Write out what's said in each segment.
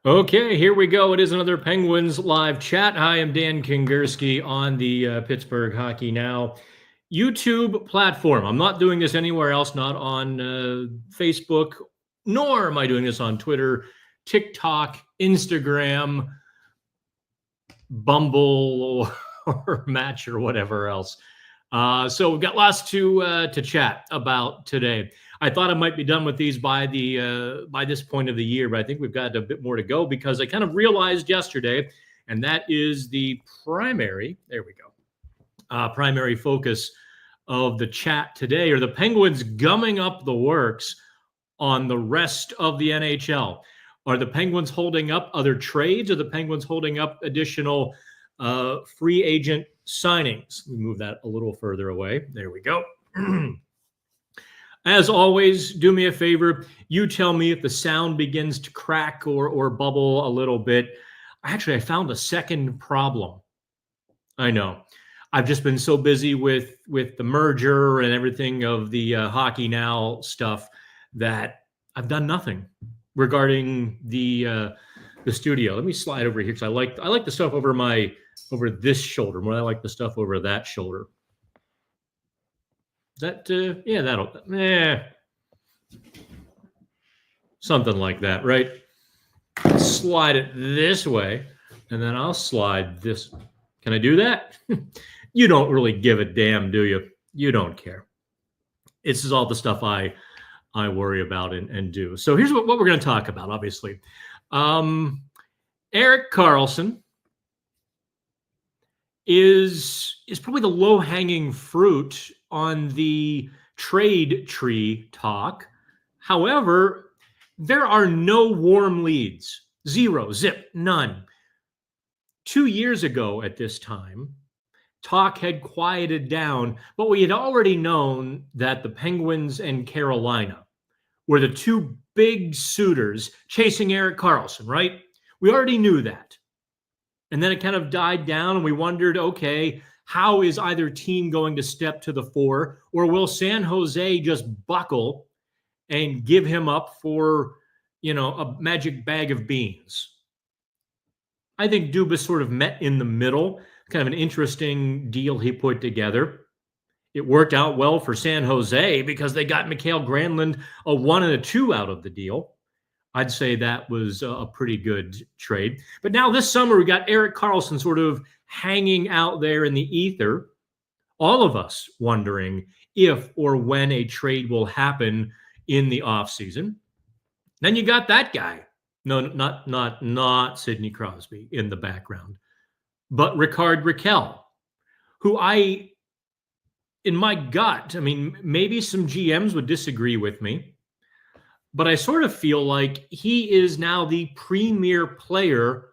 Okay, here we go. It is another Penguins live chat. Hi, I'm Dan Kingerski on the Pittsburgh Hockey Now YouTube platform. I'm not doing this anywhere else, not on Facebook, nor am I doing this on Twitter, TikTok, Instagram, Bumble, or Match, or whatever else. So we've got lots to chat about today. I thought I might be done with these by this point of the year, but I think we've got a bit more to go because I kind of realized yesterday, and that is the primary. There we go. Primary focus of the chat today are the Penguins gumming up the works on the rest of the NHL. Are the Penguins holding up other trades? Are the Penguins holding up additional free agent signings? Let me move that a little further away. There we go. As always, do me a favor. You tell me if the sound begins to crack or bubble a little bit. Actually, I found a second problem. I know. I've just been so busy with the merger and everything of the Hockey Now stuff that I've done nothing regarding the studio. Let me slide over here because I like the stuff over this shoulder more than I like the stuff over that shoulder. Something like that, right? Slide it this way, and then I'll slide this. Can I do that? You don't really give a damn, do you? You don't care. This is all the stuff I worry about and do. So here's what we're going to talk about, obviously. Erik Karlsson is probably the low-hanging fruit on the trade tree talk. However, there are no warm leads. Zero, zip, none. 2 years ago at this time, talk had quieted down, but we had already known that the Penguins and Carolina were the two big suitors chasing Erik Karlsson, right? We already knew that. And then it kind of died down, and we wondered, okay, how is either team going to step to the fore, or will San Jose just buckle and give him up for, a magic bag of beans? I think Dubas sort of met in the middle, kind of an interesting deal he put together. It worked out well for San Jose because they got Mikael Granlund a 1 and a 2 out of the deal. I'd say that was a pretty good trade. But now this summer, we got Erik Karlsson sort of hanging out there in the ether, all of us wondering if or when a trade will happen in the offseason. Then you got that guy. No, not Sidney Crosby in the background, but Rickard Rakell, who in my gut, maybe some GMs would disagree with me, but I sort of feel like he is now the premier player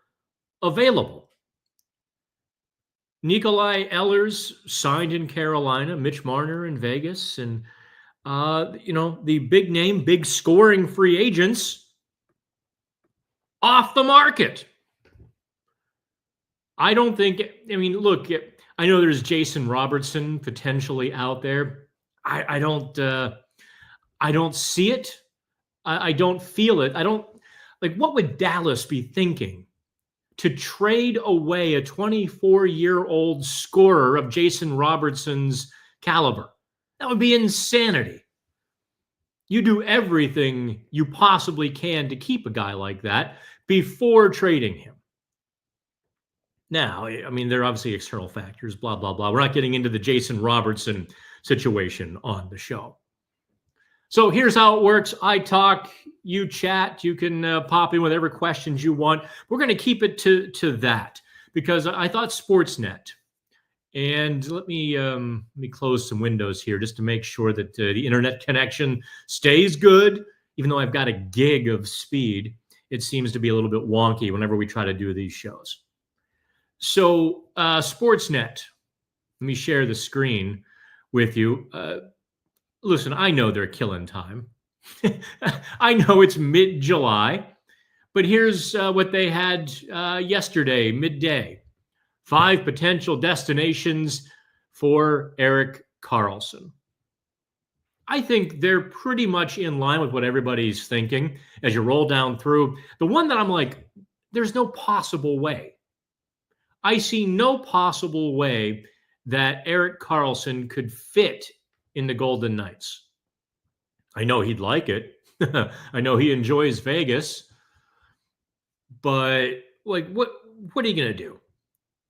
available. Nikolai Ehlers signed in Carolina, Mitch Marner in Vegas, and the big name, big scoring free agents off the market. I don't think, look, I know there's Jason Robertson potentially out there. I don't see it. I don't feel it. What would Dallas be thinking to trade away a 24-year-old scorer of Jason Robertson's caliber? That would be insanity. You do everything you possibly can to keep a guy like that before trading him. Now, there are obviously external factors, blah, blah, blah. We're not getting into the Jason Robertson situation on the show. So here's how it works. I talk, you chat. You can pop in whatever questions you want. We're going to keep it to that because I thought Sportsnet. And let me close some windows here just to make sure that the internet connection stays good. Even though I've got a gig of speed, it seems to be a little bit wonky whenever we try to do these shows. So Sportsnet, let me share the screen with you. Listen, I know they're killing time. I know it's mid-July, but here's what they had yesterday, midday. 5 potential destinations for Erik Karlsson. I think they're pretty much in line with what everybody's thinking as you roll down through. The one that I'm like, there's no possible way. I see no possible way that Erik Karlsson could fit in the Golden Knights. I know he'd like it. I know he enjoys Vegas, but like, what are you gonna do?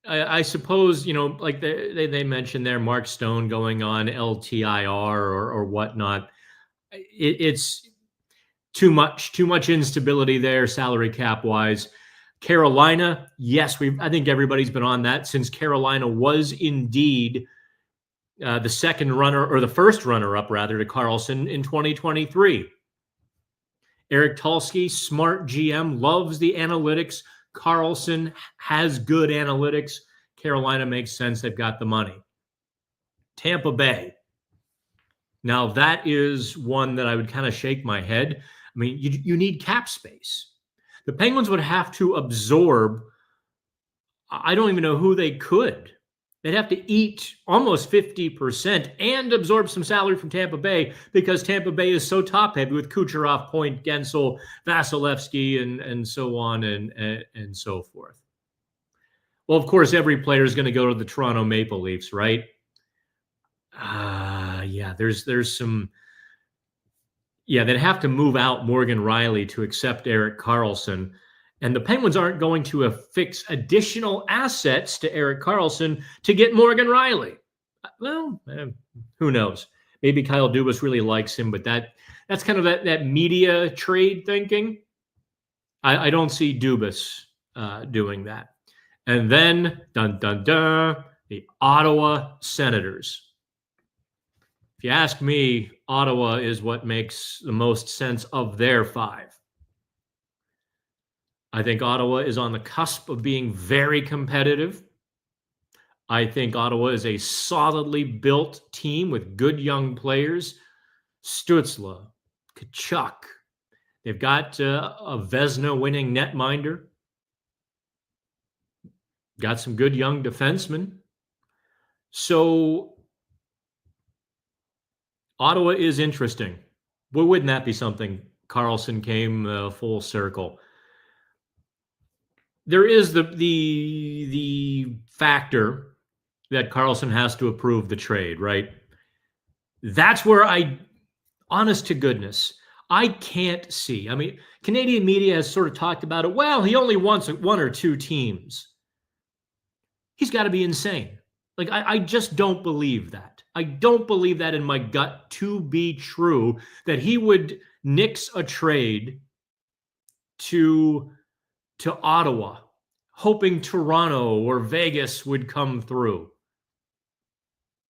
I suppose, like they mentioned there, Mark Stone going on LTIR or whatnot. It's too much instability there, salary cap wise. Carolina, yes, I think everybody's been on that since Carolina was indeed the second runner, or the first runner up rather, to Karlsson in 2023. Eric Tulsky, smart GM, loves the analytics. Karlsson has good analytics. Carolina makes sense. They've got the money. Tampa Bay. Now, that is one that I would kind of shake my head. I mean, you need cap space. The Penguins would have to absorb, I don't even know who they could. They'd have to eat almost 50% and absorb some salary from Tampa Bay, because Tampa Bay is so top heavy with Kucherov, Point, Gensel, Vasilevsky, and so on and so forth. Well, of course, every player is going to go to the Toronto Maple Leafs, right? Yeah, there's some. Yeah, they'd have to move out Morgan Rielly to accept Erik Karlsson. And the Penguins aren't going to affix additional assets to Erik Karlsson to get Morgan Rielly. Well, who knows? Maybe Kyle Dubas really likes him, but that's kind of that media trade thinking. I don't see Dubas doing that. And then, dun, dun, dun, the Ottawa Senators. If you ask me, Ottawa is what makes the most sense of their five. I think Ottawa is on the cusp of being very competitive. I think Ottawa is a solidly built team with good young players. Stützle, Tkachuk. They've got a Vezina-winning netminder. Got some good young defensemen. So Ottawa is interesting. Well, wouldn't that be something? Karlsson came full circle. There is the factor that Karlsson has to approve the trade, right? That's where honest to goodness, I can't see. I mean, Canadian media has sort of talked about it. Well, he only wants one or two teams. He's got to be insane. Like, I just don't believe that. I don't believe that in my gut to be true, that he would nix a trade to Ottawa, hoping Toronto or Vegas would come through.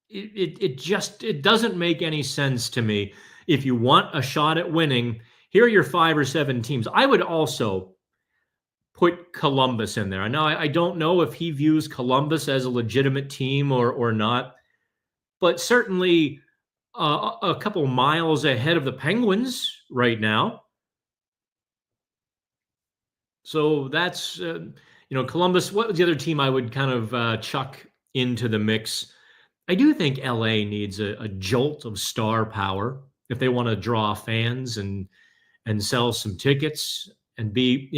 It doesn't make any sense to me. If you want a shot at winning, here are your 5 or 7 teams. I would also put Columbus in there. Now, I don't know if he views Columbus as a legitimate team or not, but certainly a couple miles ahead of the Penguins right now. So that's, Columbus. What was the other team I would kind of chuck into the mix? I do think LA needs a jolt of star power if they want to draw fans and sell some tickets and they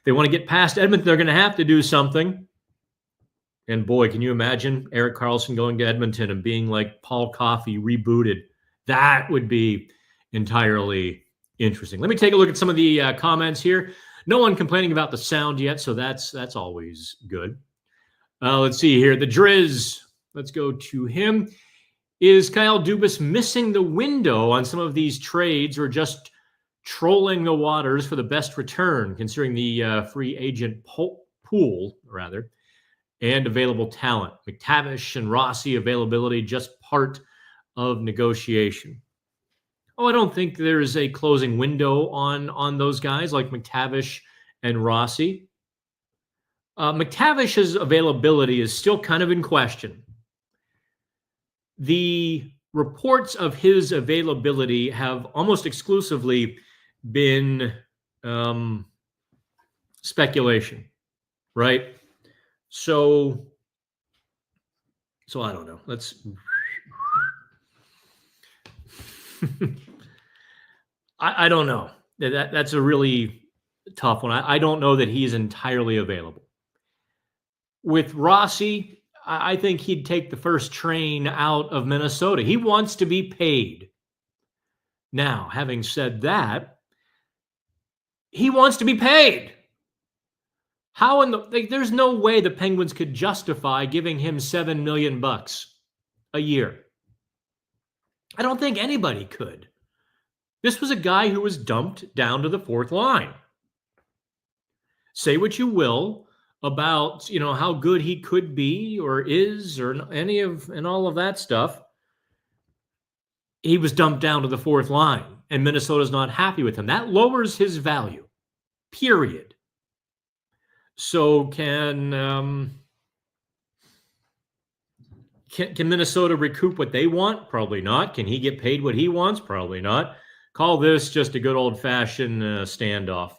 want to get past Edmonton, they're going to have to do something. And boy, can you imagine Erik Karlsson going to Edmonton and being like Paul Coffey rebooted? That would be entirely interesting. Let me take a look at some of the comments here. No one complaining about the sound yet, so that's always good. Let's see here. The Driz, let's go to him. Is Kyle Dubas missing the window on some of these trades, or just trolling the waters for the best return, considering the free agent pool, rather, and available talent? McTavish and Rossi availability just part of negotiation. Oh, I don't think there's a closing window on those guys like McTavish and Rossi. McTavish's availability is still kind of in question. The reports of his availability have almost exclusively been speculation, right? So I don't know. I don't know. That's a really tough one. I don't know that he's entirely available. With Rossi, I think he'd take the first train out of Minnesota. He wants to be paid. Now, having said that, he wants to be paid. How in the there's no way the Penguins could justify giving him $7 million a year. I don't think anybody could. This was a guy who was dumped down to the fourth line. Say what you will about, how good he could be or is or and all of that stuff. He was dumped down to the fourth line, and Minnesota's not happy with him. That lowers his value, period. So can Minnesota recoup what they want? Probably not. Can he get paid what he wants? Probably not. Call this just a good old-fashioned standoff.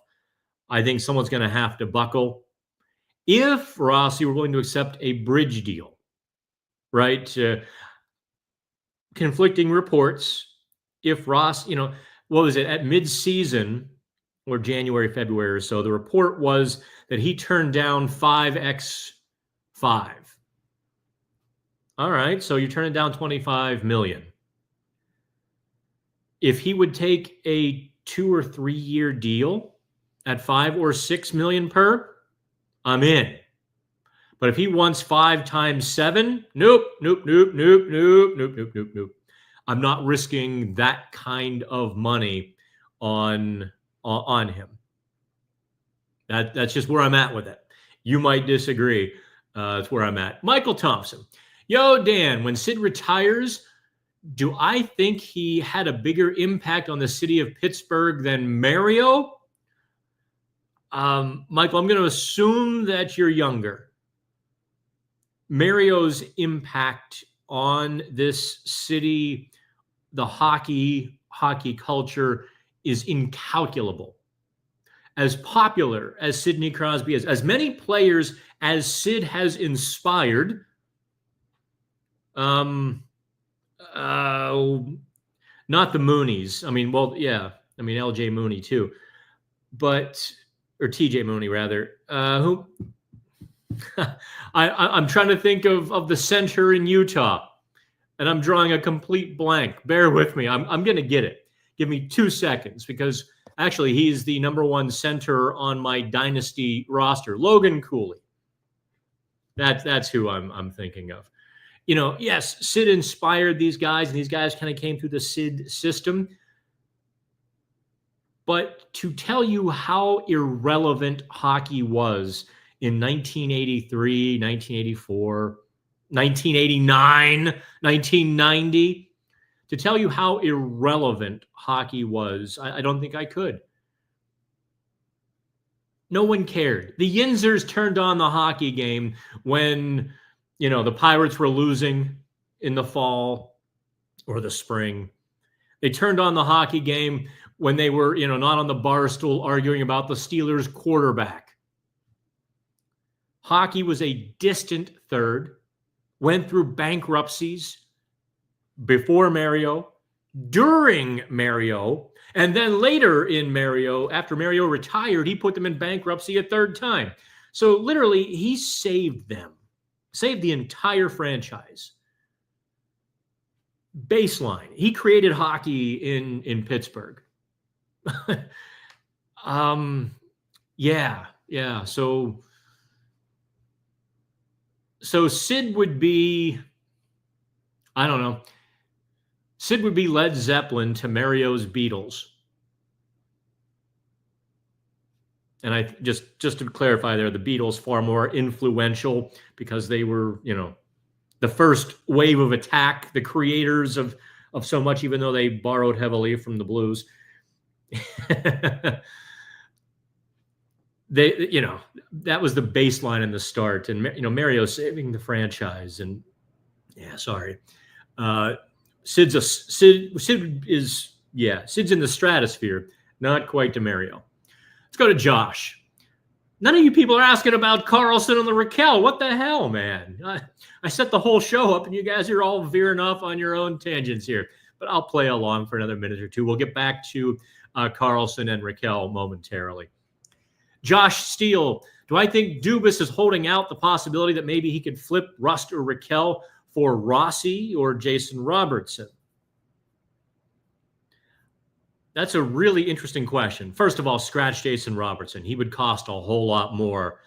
I think someone's going to have to buckle. If Rossi were willing to accept a bridge deal, right? Conflicting reports. If Ross, what was it, at mid-season or January, February or so, the report was that he turned down 5x5. All right, so you're turning down $25 million. If he would take a 2 or 3 year deal at $5 or $6 million per, I'm in. But if he wants 5 times 7, nope. I'm not risking that kind of money on him. That's just where I'm at with it. You might disagree. That's where I'm at. Michael Thompson. Yo, Dan, when Sid retires, do I think he had a bigger impact on the city of Pittsburgh than Mario? Michael, I'm going to assume that you're younger. Mario's impact on this city, the hockey culture, is incalculable. As popular as Sidney Crosby is, as many players as Sid has inspired, not the Moonies. LJ Mooney too, or TJ Mooney rather. Who? I'm trying to think of the center in Utah, and I'm drawing a complete blank. Bear with me. I'm going to get it. Give me 2 seconds, because actually he's the number 1 center on my dynasty roster. Logan Cooley. That's who I'm thinking of. Yes, Sid inspired these guys, and these guys kind of came through the Sid system. But to tell you how irrelevant hockey was in 1983, 1984, 1989, 1990, to tell you how irrelevant hockey was, I don't think I could. No one cared. The Yinzers turned on the hockey game when the Pirates were losing in the fall or the spring. They turned on the hockey game when they were, not on the bar stool arguing about the Steelers quarterback. Hockey was a distant third, went through bankruptcies before Mario, during Mario, and then later in Mario, after Mario retired, he put them in bankruptcy a third time. So literally, he saved them. Saved the entire franchise. Baseline. He created hockey in Pittsburgh. Yeah. So Sid would be, I don't know. Sid would be Led Zeppelin to Mario's Beatles. And I just to clarify there, the Beatles far more influential because they were, the first wave of attack, the creators of so much, even though they borrowed heavily from the blues. That was the baseline in the start, and Mario saving the franchise. And Sid's in the stratosphere, not quite to Mario. Let's go to Josh. None of you people are asking about Karlsson and the Raquel. What the hell, man? I set the whole show up, and you guys are all veering off on your own tangents here. but I'll play along for another minute or two. We'll get back to Karlsson and Rakell momentarily. Josh Steele, do I think Dubas is holding out the possibility that maybe he could flip Rust or Rakell for Rossi or Jason Robertson? That's a really interesting question. First of all, scratch Jason Robertson. He would cost a whole lot more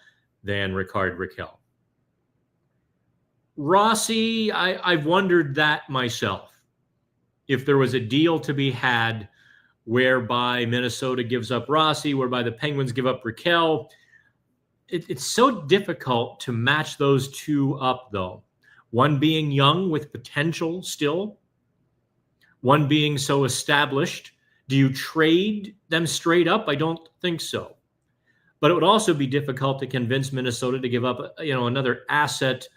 than Rickard Rakell. Rossi, I've wondered that myself. If there was a deal to be had whereby Minnesota gives up Rossi, whereby the Penguins give up Rakell, it's so difficult to match those two up, though. One being young with potential still, one being so established. Do you trade them straight up? I don't think so. But it would also be difficult to convince Minnesota to give up, another asset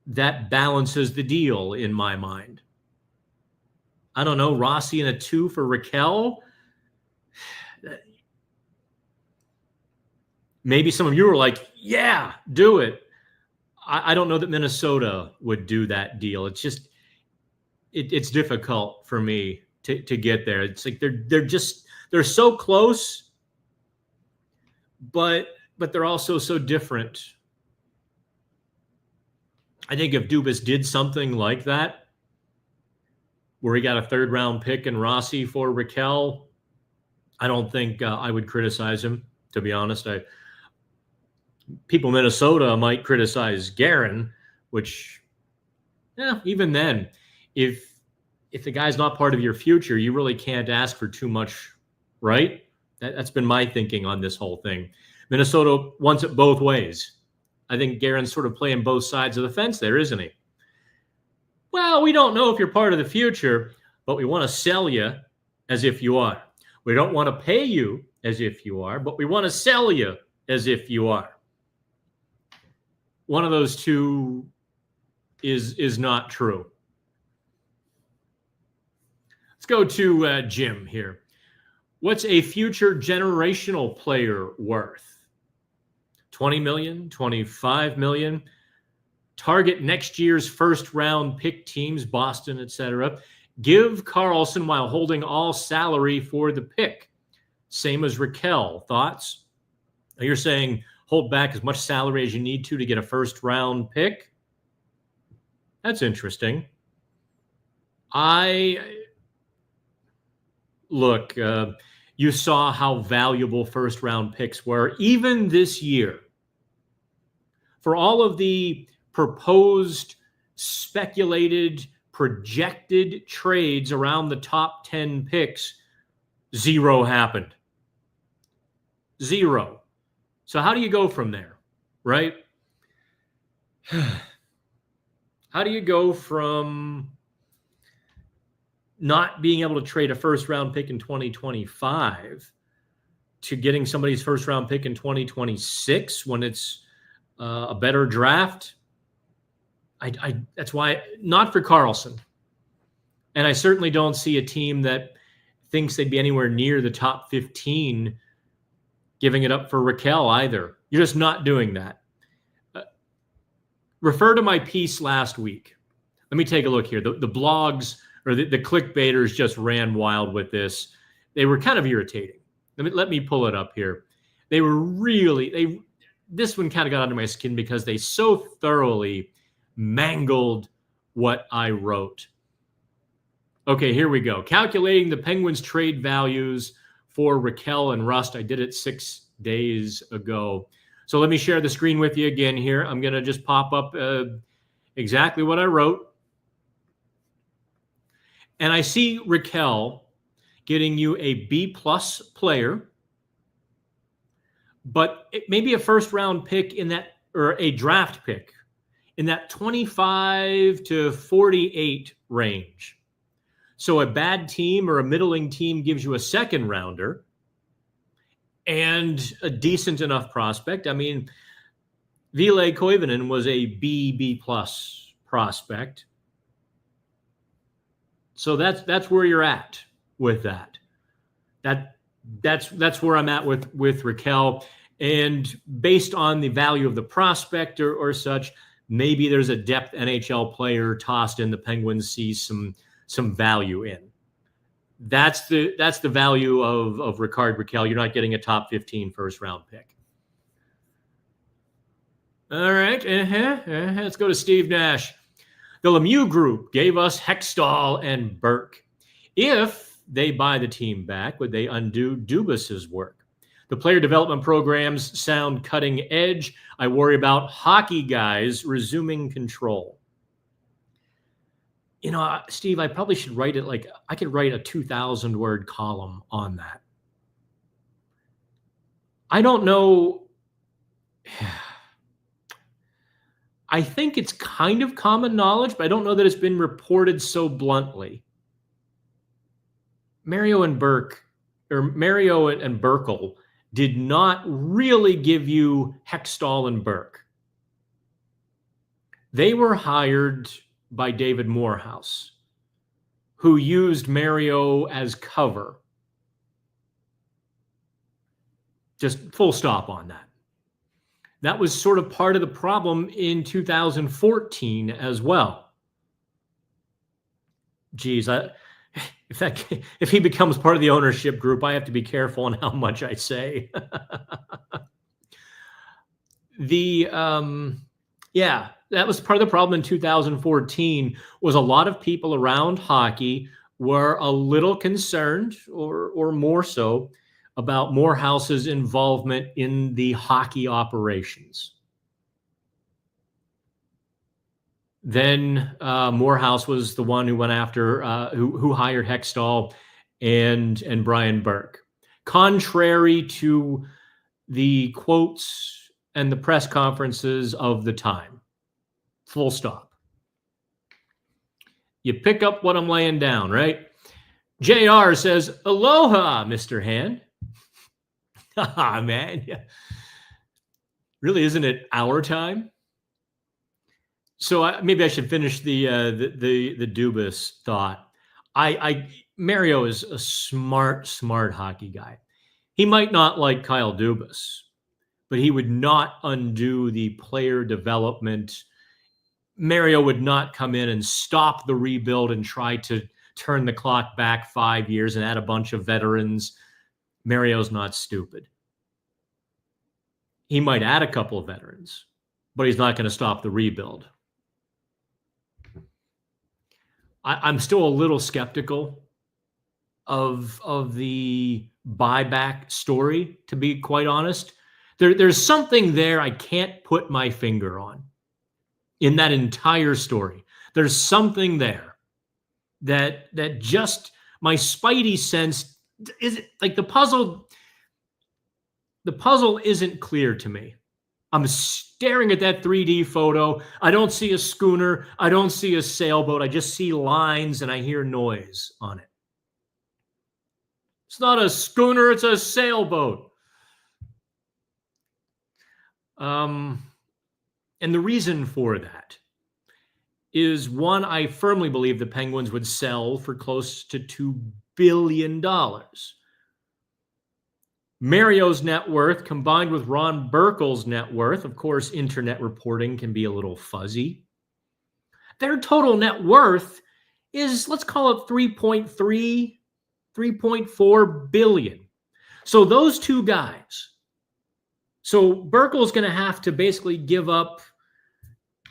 that balances the deal in my mind. I don't know, Rossi and a 2 for Rakell. Maybe some of you are like, yeah, do it. I don't know that Minnesota would do that deal. It's just, it's difficult for me to get there. It's like they're so close, but they're also so different. I think if Dubas did something like that, where he got a 3rd round pick and Rossi for Rakell, I don't think I would criticize him, to be honest. People in Minnesota might criticize Guerin, which, even then, if the guy's not part of your future, you really can't ask for too much, right? That's been my thinking on this whole thing. Minnesota wants it both ways. I think Guerin's sort of playing both sides of the fence there, isn't he? Well, we don't know if you're part of the future, but we want to sell you as if you are. We don't want to pay you as if you are, but we want to sell you as if you are. One of those two is not true. Let's go to Jim here. What's a future generational player worth? 20 million, 25 million. Target next year's first-round pick teams, Boston, etc. Give Karlsson while holding all salary for the pick. Same as Rakell. Thoughts? You're saying hold back as much salary as you need to get a first-round pick? That's interesting. Look, you saw how valuable first-round picks were, even this year. For all of the proposed, speculated, projected trades around the top 10 picks, 0 happened. 0. So how do you go from there, right? How do you go from not being able to trade a first-round pick in 2025 to getting somebody's first-round pick in 2026 when it's a better draft? That's why, not for Karlsson. And I certainly don't see a team that thinks they'd be anywhere near the top 15 giving it up for Rakell either. You're just not doing that. Refer to my piece last week. Let me take a look here. The blogs or the clickbaiters just ran wild with this. They were kind of irritating. Let me pull it up here. They were really, this one kind of got under my skin because they so thoroughly mangled what I wrote. Okay, here we go. Calculating the Penguins trade values for Rakell and Rust. I did it 6 days ago. So let me share the screen with you again here. I'm going to just pop up exactly what I wrote. And I see Rakell getting you a B+ player, but it may be a first-round pick in that, or a draft pick in that 25 to 48 range. So a bad team or a middling team gives you a second rounder and a decent enough prospect. I mean, Ville Koivunen was a B+ prospect. So that's where you're at with that. That's where I'm at with Rakell. And based on the value of the prospect or such, maybe there's a depth NHL player tossed in. The Penguins see some some value in. That's the value of Rickard Rakell. You're not getting a top 15 first round pick. All right. Let's go to Steve Nash. The Lemieux group gave us Hextall and Burke. If they buy the team back, would they undo Dubas's work? The player development programs sound cutting edge. I worry about hockey guys resuming control. You know, Steve, I probably should write it like I could write a 2,000-word column on that. I don't know. I think it's kind of common knowledge, but I don't know that it's been reported so bluntly. Mario and Burkle did not really give you Hextall and Burke. They were hired by David Morehouse, who used Mario as cover. Just full stop on that. That was sort of part of the problem in 2014 as well. Geez, if he becomes part of the ownership group, I have to be careful on how much I say. That was part of the problem in 2014, was a lot of people around hockey were a little concerned, or more so, about Morehouse's involvement in the hockey operations. Then Morehouse was the one who went after, who hired Hextall and Brian Burke. Contrary to the quotes and the press conferences of the time. Full stop. You pick up what I'm laying down, right? JR says, aloha, Mr. Hand. Ah, man. Yeah. Really, isn't it our time? So maybe I should finish the Dubas thought. Mario is a smart hockey guy. He might not like Kyle Dubas, but he would not undo the player development. Mario would not come in and stop the rebuild and try to turn the clock back 5 years and add a bunch of veterans. Mario's not stupid. He might add a couple of veterans, but he's not going to stop the rebuild. I'm still a little skeptical of the buyback story, to be quite honest. There's something there I can't put my finger on in that entire story. There's something there that just my spidey sense is like the puzzle isn't clear to me. I'm staring at that 3D photo. I don't see a schooner. I don't see a sailboat. I just see lines and I hear noise on it. It's not a schooner. It's a sailboat. And the reason for that is, one, I firmly believe the Penguins would sell for close to $2 billion. Mario's net worth combined with Ron Burkle's net worth, of course, internet reporting can be a little fuzzy. Their total net worth is, let's call it 3.3, 3.4 billion. So those two guys. So Burkle's going to have to basically give up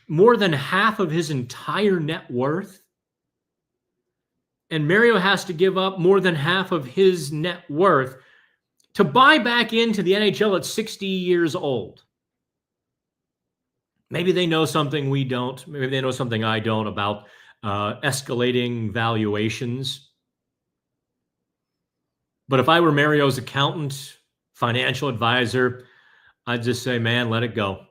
more than half of his entire net worth. And Mario has to give up more than half of his net worth to buy back into the NHL at 60 years old. Maybe they know something we don't. Maybe they know something I don't about escalating valuations. But if I were Mario's accountant, financial advisor, I'd just say, man, let it go.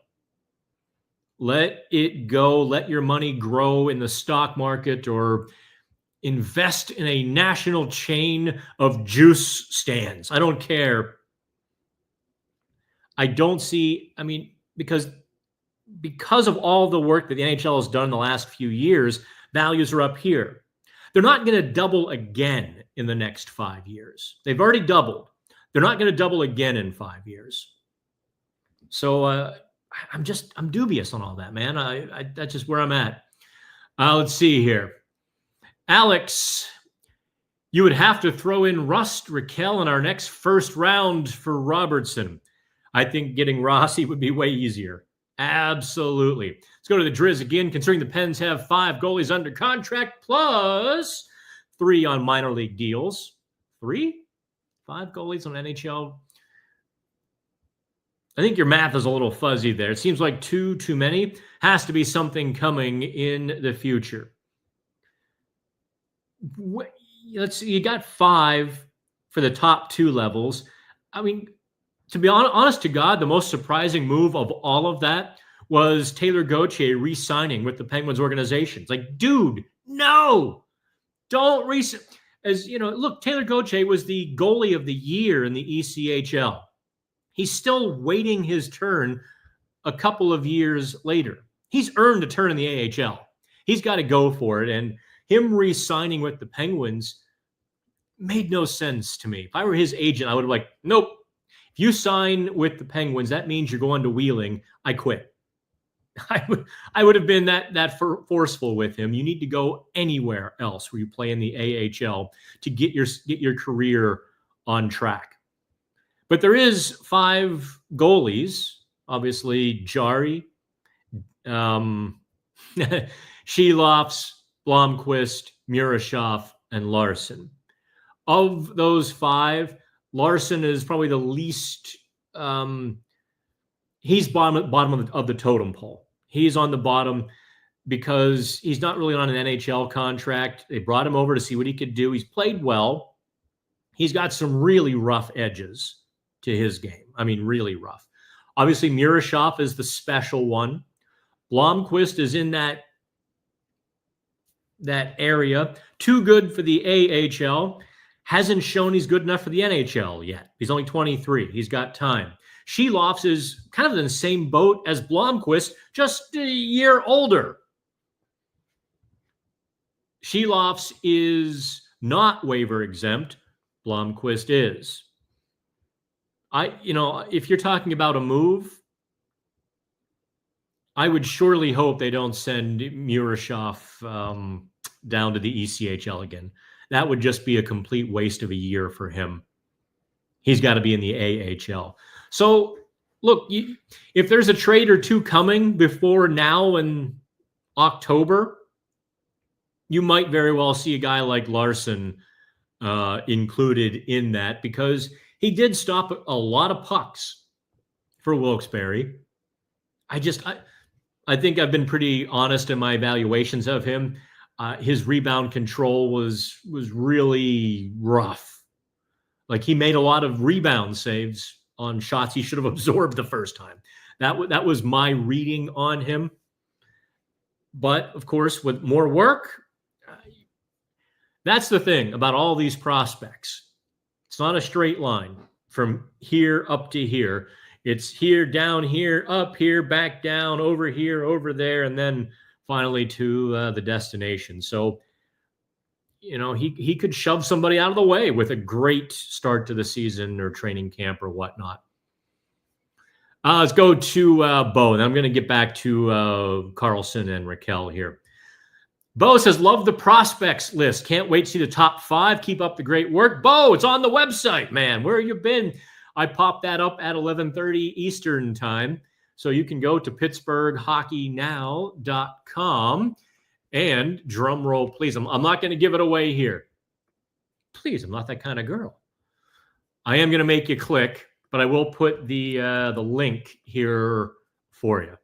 Let it go. Let your money grow in the stock market or invest in a national chain of juice stands. I don't care. I don't see, because of all the work that the NHL has done in the last few years, values are up here. They're not going to double again in the next 5 years. They've already doubled. They're not going to double again in 5 years. So I'm dubious on all that, man. That's just where I'm at. Let's see here. Alex, you would have to throw in Rust Raquel in our next first round for Robertson. I think getting Rossi would be way easier. Absolutely. Let's go to the Driz again. Considering the Pens have 5 goalies under contract plus 3 on minor league deals. 5 goalies on NHL. I think your math is a little fuzzy there. It seems like 2 too many. Has to be something coming in the future. Let's see, you got 5 for the top 2 levels. I mean, to be honest to God, the most surprising move of all of that was Taylor Gauthier re-signing with the Penguins organization. It's like, dude, no, don't re-sign. As you know, look, Taylor Gauthier was the goalie of the year in the ECHL. He's still waiting his turn a couple of years later. He's earned a turn in the AHL. He's got to go for it. And him re-signing with the Penguins made no sense to me. If I were his agent, I would have like, nope. If you sign with the Penguins, that means you're going to Wheeling. I quit. I would have been that forceful with him. You need to go anywhere else where you play in the AHL to get your career on track. But there is 5 goalies. Obviously, Jari, Sheilofs, Blomqvist, Murashov, and Larson. Of those 5, Larson is probably the least. He's bottom of the totem pole. He's on the bottom because he's not really on an NHL contract. They brought him over to see what he could do. He's played well. He's got some really rough edges to his game. I mean, really rough. Obviously, Murashov is the special one. Blomqvist is in that area. Too good for the AHL. Hasn't shown he's good enough for the NHL yet. He's only 23. He's got time. Sheilofs is kind of in the same boat as Blomqvist, just a year older. Sheilofs is not waiver exempt. Blomqvist is. If you're talking about a move, I would surely hope they don't send Murashov down to the ECHL again. That would just be a complete waste of a year for him. He's got to be in the AHL. So, look, if there's a trade or two coming before now and October, you might very well see a guy like Larson included in that because he did stop a lot of pucks for Wilkes-Barre. I think I've been pretty honest in my evaluations of him. His rebound control was really rough. Like he made a lot of rebound saves on shots he should have absorbed the first time. That was my reading on him. But of course, with more work, that's the thing about all these prospects. It's not a straight line from here up to here. It's here, down here, up here, back down, over here, over there, and then finally to the destination. So, he could shove somebody out of the way with a great start to the season or training camp or whatnot. Let's go to Bo, and I'm going to get back to Karlsson and Raquel here. Bo says, love the prospects list. Can't wait to see the top 5. Keep up the great work. Bo, it's on the website, man. Where have you been? I popped that up at 11:30 Eastern time. So you can go to PittsburghHockeyNow.com and drum roll, please. I'm not going to give it away here. Please, I'm not that kind of girl. I am going to make you click, but I will put the link here for you.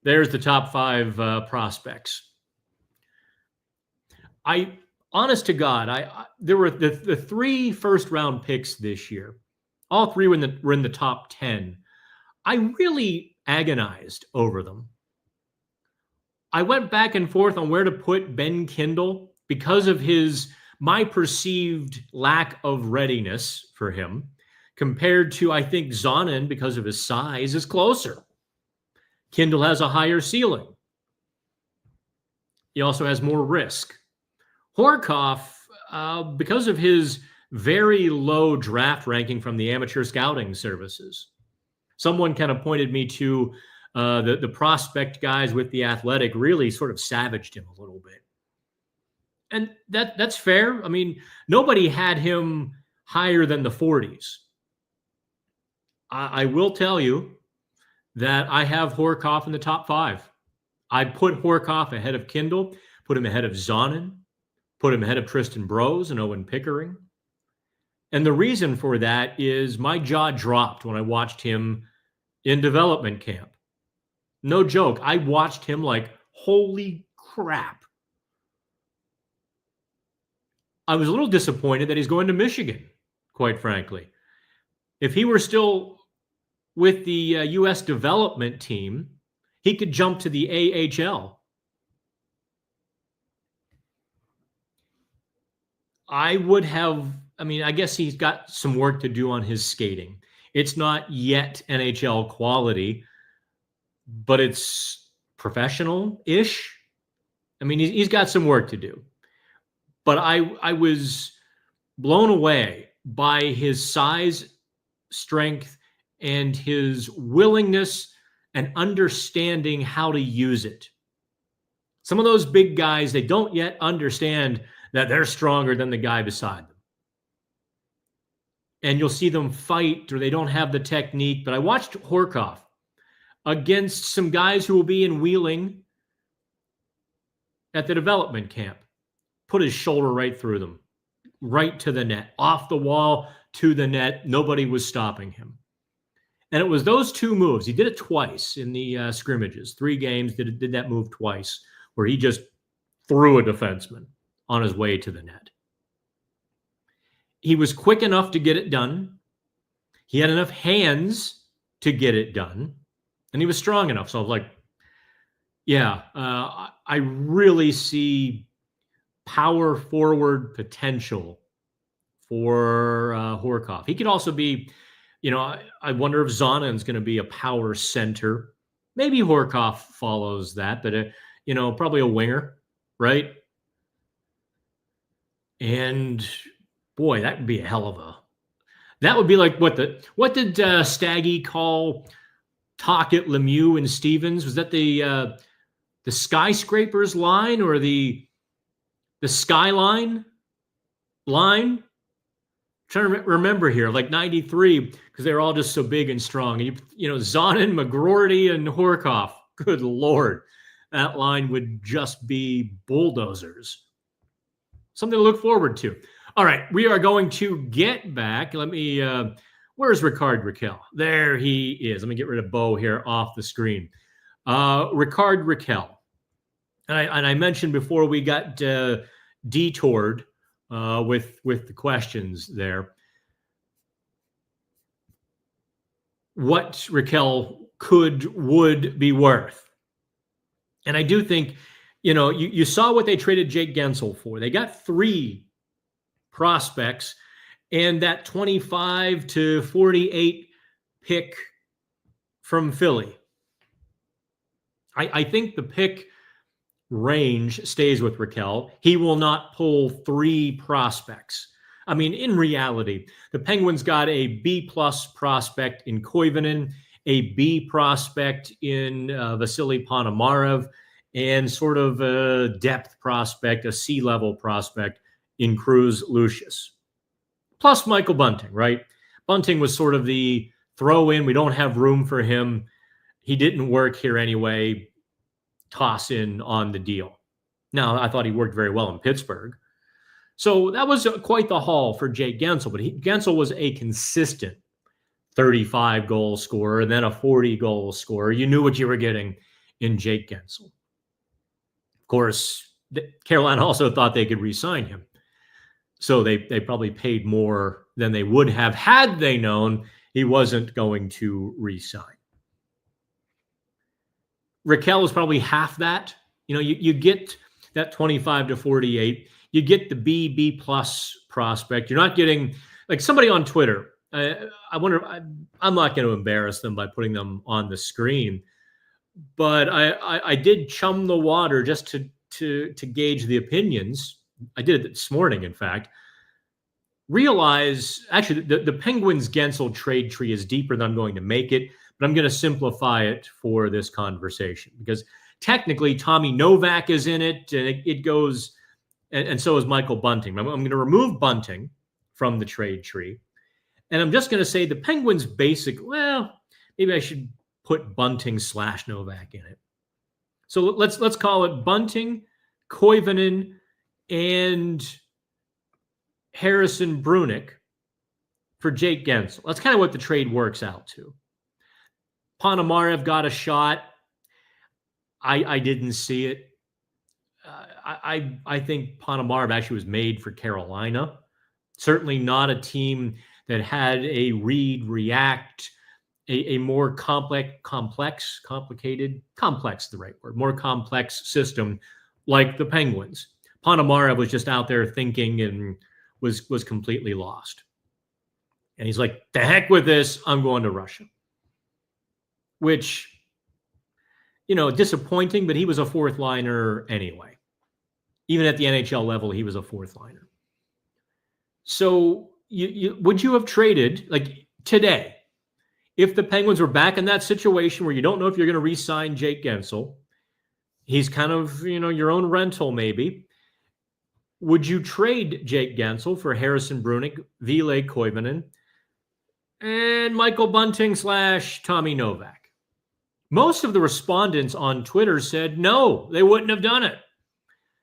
There's the top 5 prospects. Honest to God, there were the 3 first-round picks this year. All 3 were in the top 10. I really agonized over them. I went back and forth on where to put Ben Kindle because of my perceived lack of readiness for him compared to, I think, Zonin, because of his size, is closer. Kindle has a higher ceiling. He also has more risk. Horkoff, because of his very low draft ranking from the amateur scouting services, someone kind of pointed me to the prospect guys with The Athletic really sort of savaged him a little bit. And that's fair. I mean, nobody had him higher than the 40s. I will tell you that I have Horkoff in the top 5. I put Horkoff ahead of Kindle, put him ahead of Zonin, put him ahead of Tristan Brose and Owen Pickering. And the reason for that is my jaw dropped when I watched him in development camp. No joke. I watched him like, holy crap. I was a little disappointed that he's going to Michigan, quite frankly. If he were still with the U.S. development team, he could jump to the AHL. I guess he's got some work to do on his skating. It's not yet NHL quality, but it's professional-ish. I mean, he's got some work to do. But I was blown away by his size, strength, and his willingness and understanding how to use it. Some of those big guys, they don't yet understand that they're stronger than the guy beside them. And you'll see them fight, or they don't have the technique. But I watched Horkoff against some guys who will be in Wheeling at the development camp. Put his shoulder right through them, right to the net, off the wall to the net. Nobody was stopping him. And it was those two moves. He did it twice in the scrimmages. 3 games, did that move twice, where he just threw a defenseman on his way to the net. He was quick enough to get it done. He had enough hands to get it done. And he was strong enough. So I was like, yeah, I really see power forward potential for Horkoff. He could also be, I wonder if Zonin's going to be a power center. Maybe Horkoff follows that, but, probably a winger, right? And boy, that would be a hell of a, that would be like what did Staggy call Tocchet, Lemieux, and Stevens? Was that the skyscrapers line or the skyline line? I'm trying to remember here, like 93, because they're all just so big and strong. And Zonin, McGroarty, and Horkoff. Good Lord, that line would just be bulldozers. Something to look forward to. All right, we are going to get back. Let me, where's Ricard Raquel? There he is. Let me get rid of Bo here off the screen. Ricard Raquel. And I mentioned before we got detoured with the questions there, what Raquel would be worth. And I do think, you saw what they traded Jake Gensel for. They got 3 prospects and that 25 to 48 pick from Philly. I think the pick range stays with Raquel. He will not pull 3 prospects. I mean, in reality, the Penguins got a B-plus prospect in Koivunen, a B prospect in Vasily Ponomarev, and sort of a depth prospect, a C-level prospect in Cruz Lucius. Plus Michael Bunting, right? Bunting was sort of the throw-in. We don't have room for him. He didn't work here anyway. Toss in on the deal. Now, I thought he worked very well in Pittsburgh. So that was quite the haul for Jake Gensel, but Gensel was a consistent 35-goal scorer and then a 40-goal scorer. You knew what you were getting in Jake Gensel. Of course, Carolina also thought they could re-sign him. So they probably paid more than they would have had they known he wasn't going to re-sign. Raquel is probably half that. You get that 25 to 48. You get the B plus prospect. You're not getting, like somebody on Twitter. I wonder, I'm not going to embarrass them by putting them on the screen, but I did chum the water just to gauge the opinions. I did it this morning, in fact. Realize, actually, the Penguins Gensel trade tree is deeper than I'm going to make it, but I'm going to simplify it for this conversation because technically Tommy Novak is in it, and it goes and so is Michael Bunting. I'm going to remove Bunting from the trade tree, and I'm just going to say the Penguins' well, maybe I should put Bunting / Novak in it. So let's call it Bunting, Koivunen, and Harrison Brunick for Jake Gensel. That's kind of what the trade works out to. Ponomarev got a shot. I didn't see it. I think Ponomarev actually was made for Carolina. Certainly not a team that had a read, react, a more complex the right word, more complex system like the Penguins. Ponomarev was just out there thinking and was completely lost. And he's like, the heck with this, I'm going to Russia. Which, disappointing, but he was a fourth liner anyway. Even at the NHL level, he was a fourth liner. So would you have traded, like today, if the Penguins were back in that situation where you don't know if you're going to re-sign Jake Gensel, he's kind of, your own rental maybe. Would you trade Jake Gensel for Harrison Brunick, Ville Koivunen, and Michael Bunting / Tommy Novak? Most of the respondents on Twitter said no, they wouldn't have done it.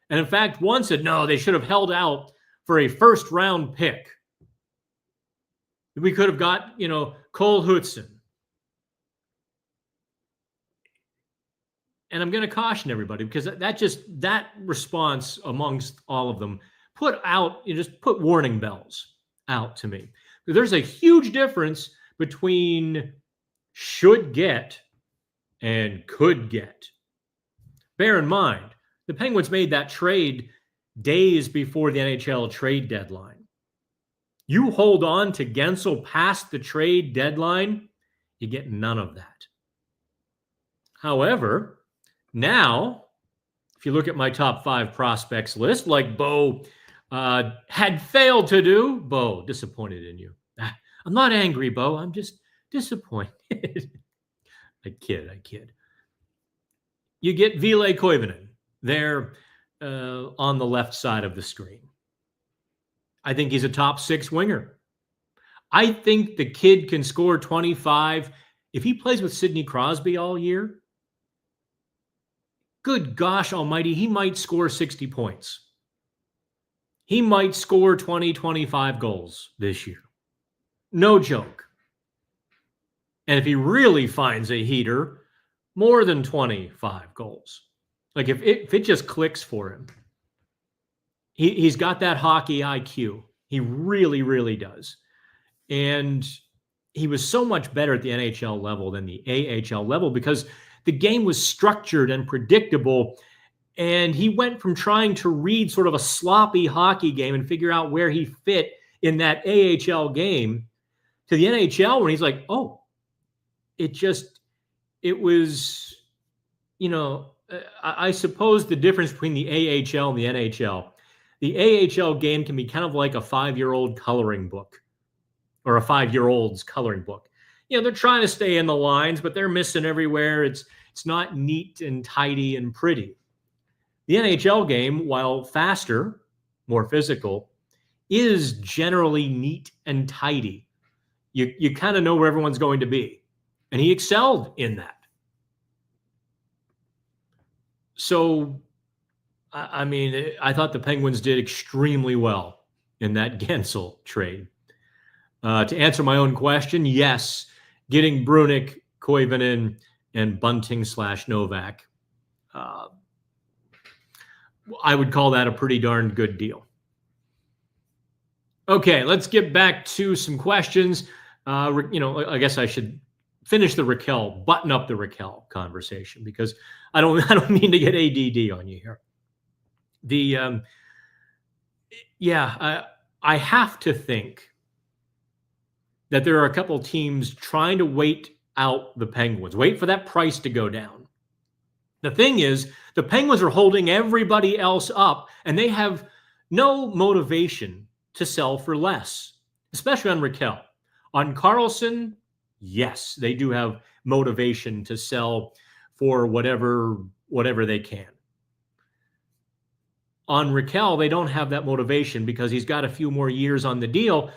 And in fact, one said no, they should have held out for a first-round pick. We could have got, Cole Hudson. And I'm going to caution everybody because that response amongst all of them put warning bells out to me. There's a huge difference between should get and could get. Bear in mind, the Penguins made that trade days before the NHL trade deadline. You hold on to Gensel past the trade deadline, you get none of that. However, now, if you look at my top 5 prospects list, like Bo had failed to do, Bo, disappointed in you. I'm not angry, Bo. I'm just disappointed. I kid. You get Ville Koivunen there on the left side of the screen. I think he's a top 6 winger. I think the kid can score 25. If he plays with Sidney Crosby all year, good gosh almighty, he might score 60 points. He might score 20, 25 goals this year. No joke. And if he really finds a heater, more than 25 goals. Like if it just clicks for him. He's got that hockey IQ. He really, really does. And he was so much better at the NHL level than the AHL level because the game was structured and predictable. And he went from trying to read sort of a sloppy hockey game and figure out where he fit in that AHL game to the NHL when he's like, oh, it was, I suppose the difference between the AHL and the NHL. The AHL game can be kind of like a 5-year-old coloring book or a 5-year-old's coloring book. They're trying to stay in the lines, but they're missing everywhere. It's not neat and tidy and pretty. The NHL game, while faster, more physical, is generally neat and tidy. You kind of know where everyone's going to be. And he excelled in that. So, I thought the Penguins did extremely well in that Gensel trade. To answer my own question, yes, getting Brunick, Koivunen, and Bunting / Novak, I would call that a pretty darn good deal. Okay, let's get back to some questions. I guess I should finish the Raquel, button up the Raquel conversation because I don't mean to get ADD on you here. I have to think that there are a couple teams trying to wait out the Penguins, wait for that price to go down. The thing is, the Penguins are holding everybody else up, and they have no motivation to sell for less, especially on Raquel. On Karlsson, yes, they do have motivation to sell for whatever they can. On Raquel, they don't have that motivation because he's got a few more years on the deal.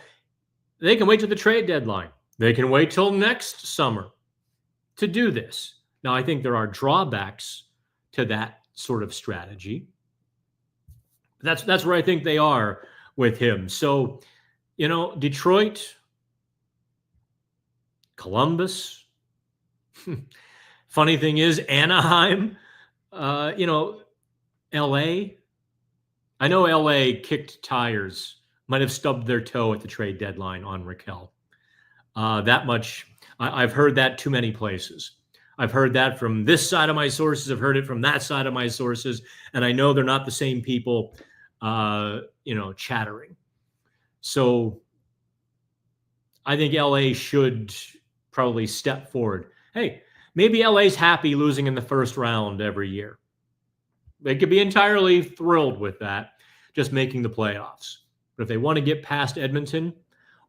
They can wait till the trade deadline. They can wait till next summer to do this. Now, I think there are drawbacks to that sort of strategy. That's where I think they are with him. So, Detroit, Columbus. Funny thing is, Anaheim, LA. I know LA kicked tires, might have stubbed their toe at the trade deadline on Raquel. That much, I've heard that too many places. I've heard that from this side of my sources. I've heard it from that side of my sources. And I know they're not the same people, chattering. So I think LA should probably step forward. Hey, maybe LA's happy losing in the first round every year. They could be entirely thrilled with that, just making the playoffs. But if they want to get past Edmonton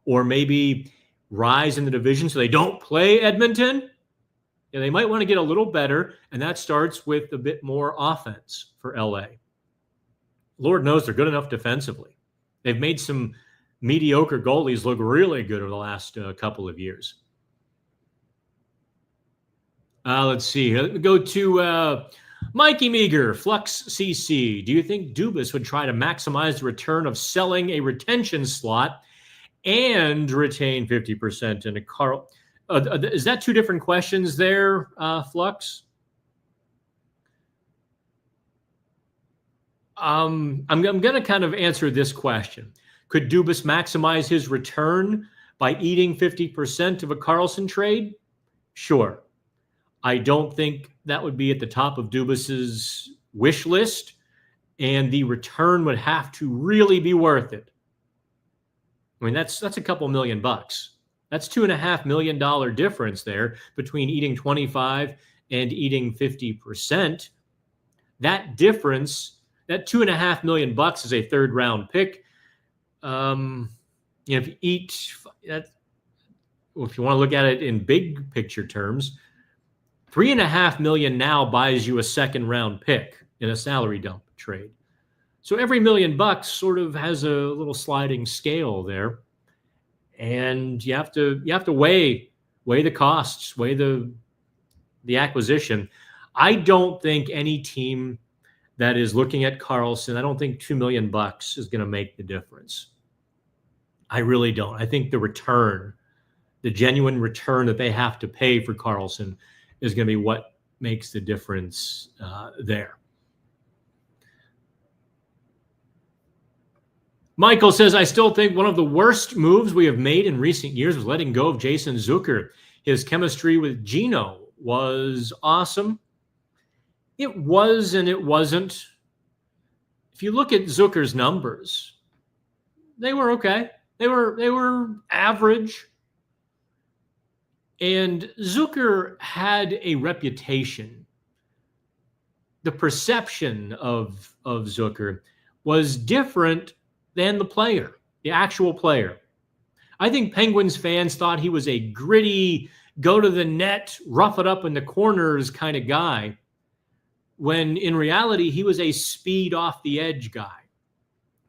or maybe rise in the division so they don't play Edmonton, they might want to get a little better, and that starts with a bit more offense for LA. Lord knows they're good enough defensively. They've made some mediocre goalies look really good over the last couple of years. Let's see. Go to Mikey Meager, Flux CC. Do you think Dubas would try to maximize the return of selling a retention slot and retain 50% in a Carl? Is that two different questions there, Flux? I'm going to kind of answer this question. Could Dubas maximize his return by eating 50% of a Karlsson trade? Sure. I don't think that would be at the top of Dubas's wish list, and the return would have to really be worth it. I mean, that's a couple $1 million. That's $2.5 million difference there between eating 25 and eating 50%. That difference, that $2.5 million is a third round pick. If you eat that, well, if you want to look at it in big picture terms, $3.5 million now buys you a second round pick in a salary dump trade. So every $1 million sort of has a little sliding scale there. And you have to weigh the costs, weigh the acquisition. I don't think any team that is looking at Karlsson, I don't think $2 million is going to make the difference. I really don't. I think the return, the genuine return that they have to pay for Karlsson is going to be what makes the difference there. Michael says, I still think one of the worst moves we have made in recent years was letting go of Jason Zucker. His chemistry with Gino was awesome. It was and it wasn't. If you look at Zucker's numbers, they were okay. They were average. And Zucker had a reputation. The perception of Zucker was different than the player, the actual player. I think Penguins fans thought he was a gritty, go to the net, rough it up in the corners kind of guy, when in reality, he was a speed off the edge guy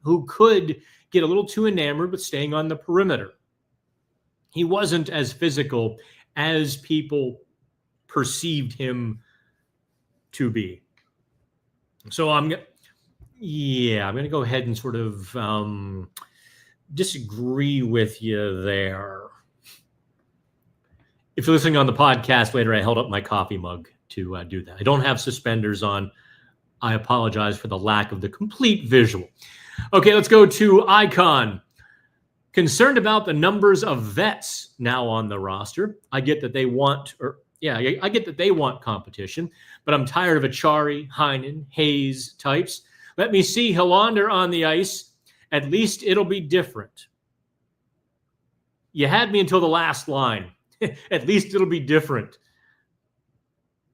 who could get a little too enamored with staying on the perimeter. He wasn't as physical as people perceived him to be. So I'm going to go ahead and sort of disagree with you there. If you're listening on the podcast later, I held up my coffee mug to do that. I don't have suspenders on. I apologize for the lack of the complete visual. Okay, let's go to Icon. Concerned about the numbers of vets now on the roster. I get that they want, I get that they want competition, but I'm tired of Achari, Heinen, Hayes types. Let me see Helander on the ice. At least it'll be different. You had me until the last line. At least it'll be different.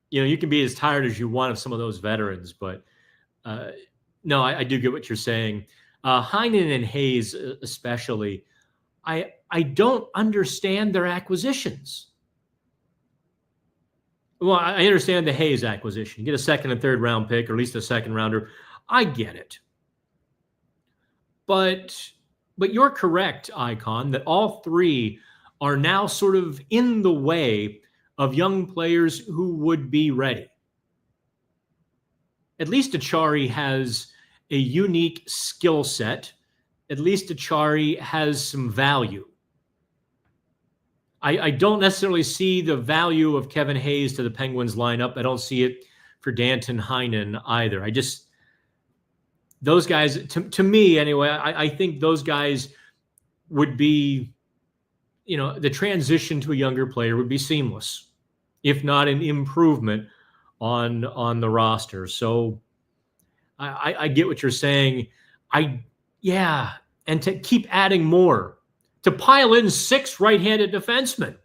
You can be as tired as you want of some of those veterans, but no, I do get what you're saying. Heinen and Hayes especially, I don't understand their acquisitions. Well, I understand the Hayes acquisition. You get a second and third round pick, or at least a second rounder. I get it. But you're correct, Icon, that all three are now sort of in the way of young players who would be ready. At least Achari has a unique skill set. At least Achari has some value. I don't necessarily see the value of Kevin Hayes to the Penguins lineup. I don't see it for Danton Heinen either. Those guys, to me anyway, I think those guys would be, the transition to a younger player would be seamless, if not an improvement on the roster. So I get what you're saying. And to keep adding more, to pile in 6 right-handed defensemen.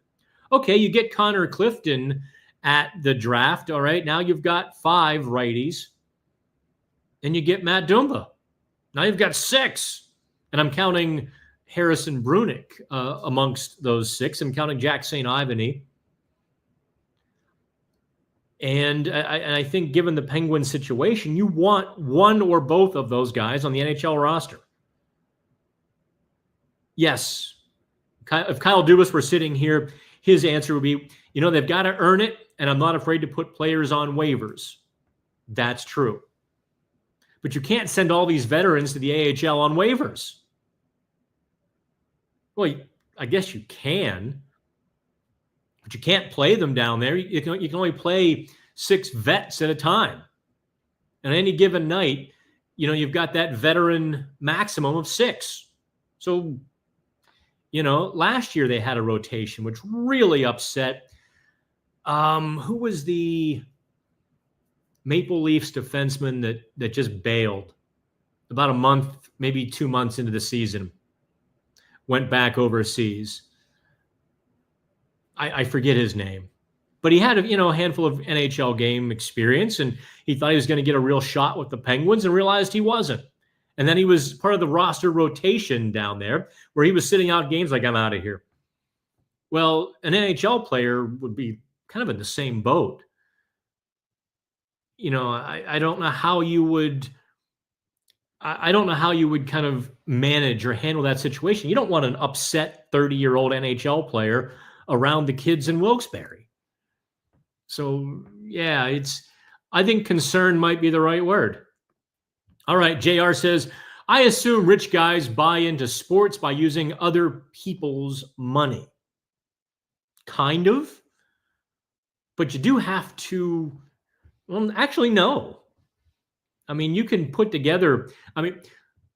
Okay, you get Connor Clifton at the draft. All right, now you've got 5 righties. And you get Matt Dumba. Now you've got 6. And I'm counting Harrison Brunick amongst those 6. I'm counting Jack St. Ivany. And I think given the Penguins situation, you want one or both of those guys on the NHL roster. Yes. If Kyle Dubas were sitting here, his answer would be, they've got to earn it, and I'm not afraid to put players on waivers. That's true. But you can't send all these veterans to the AHL on waivers. Well, I guess you can, but you can't play them down there. You can only play 6 vets at a time. And any given night, you've got that veteran maximum of 6. So, last year they had a rotation, which really upset. Who was the Maple Leafs defenseman that just bailed about a month, maybe 2 months into the season, went back overseas? I forget his name, but he had a handful of NHL game experience, and he thought he was going to get a real shot with the Penguins and realized he wasn't. And then he was part of the roster rotation down there where he was sitting out games like, I'm out of here. Well, an NHL player would be kind of in the same boat. I don't know how you would kind of manage or handle that situation. You don't want an upset 30-year-old NHL player around the kids in Wilkes-Barre. So, yeah, I think concern might be the right word. All right, JR says, I assume rich guys buy into sports by using other people's money. Kind of. But you do have to, well, actually, no. You can put together,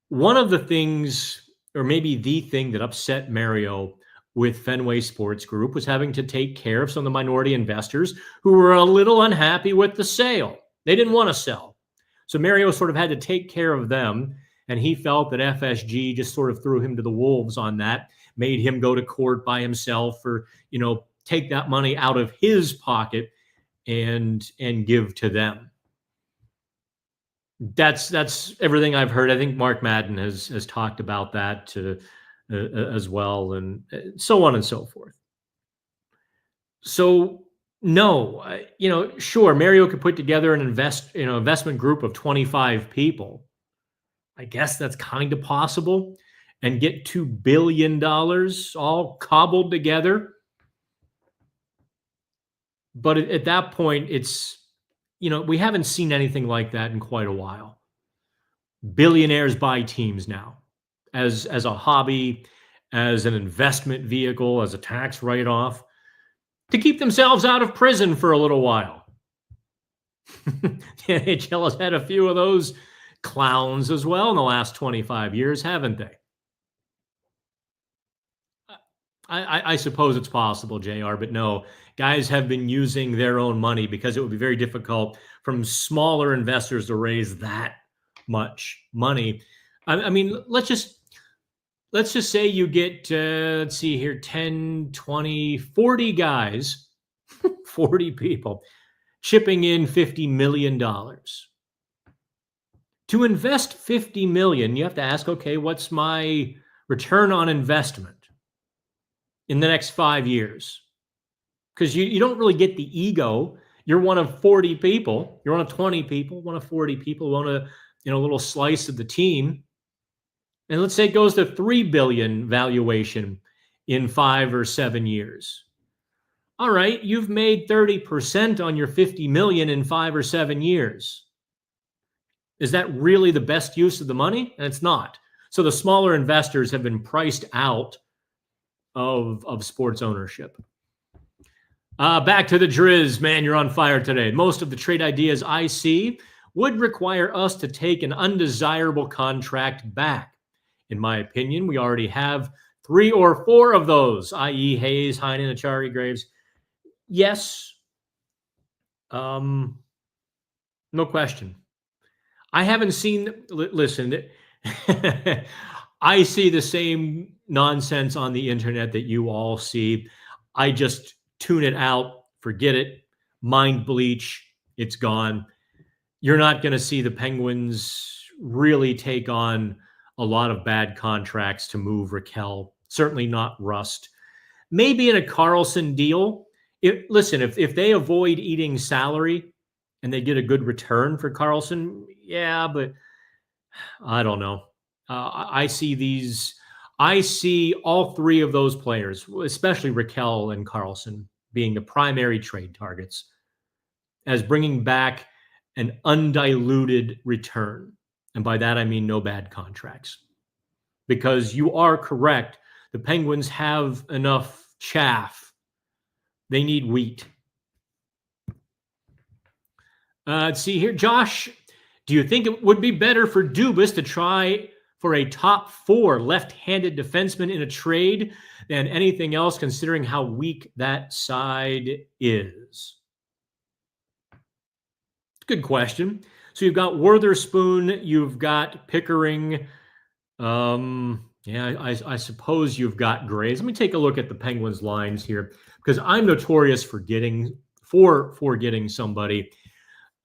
one of the things, or maybe the thing that upset Mario with Fenway Sports Group was having to take care of some of the minority investors who were a little unhappy with the sale. They didn't want to sell. So Mario sort of had to take care of them, and he felt that FSG just sort of threw him to the wolves on that, made him go to court by himself or, take that money out of his pocket and give to them. That's everything I've heard. I think Mark Madden has talked about that as well, and so on and so forth. So no, sure, Mario could put together an investment group of 25 people. I guess that's kind of possible, and get $2 billion all cobbled together. But at that point, it's, we haven't seen anything like that in quite a while. Billionaires buy teams now as a hobby, as an investment vehicle, as a tax write-off, to keep themselves out of prison for a little while. The NHL has had a few of those clowns as well in the last 25 years, haven't they? I suppose it's possible, JR, but no. Guys have been using their own money because it would be very difficult from smaller investors to raise that much money. Let's just say you get, let's see here, 10, 20, 40 guys, 40 people chipping in $50 million. To invest $50 million, you have to ask, okay, what's my return on investment in the next 5 years? Because you don't really get the ego. You're one of 40 people. You're one of 20 people, one of 40 people who want a little slice of the team. And let's say it goes to $3 billion valuation in 5 or 7 years. All right, you've made 30% on your $50 million in 5 or 7 years. Is that really the best use of the money? And it's not. So the smaller investors have been priced out of sports ownership. Back to the Driz. Man, you're on fire today. Most of the trade ideas I see would require us to take an undesirable contract back. In my opinion, we already have 3 or 4 of those, i.e. Hayes, Heinen, Achari, Graves. Yes. No question. I haven't seen, listen, I see the same nonsense on the internet that you all see. I just tune it out, forget it, mind bleach, it's gone. You're not going to see the Penguins really take on a lot of bad contracts to move Raquel, certainly not Rust. Maybe in a Karlsson deal, listen, if they avoid eating salary and they get a good return for Karlsson, yeah, but I don't know. I see all 3 of those players, especially Raquel and Karlsson, being the primary trade targets, as bringing back an undiluted return. And by that, I mean no bad contracts. Because you are correct, the Penguins have enough chaff. They need wheat. Let's see here. Josh, do you think it would be better for Dubas to try for a top 4 left-handed defenseman in a trade than anything else, considering how weak that side is? Good question. So you've got Witherspoon, you've got Pickering. I suppose you've got Graves. Let me take a look at the Penguins lines here, because I'm notorious for getting somebody.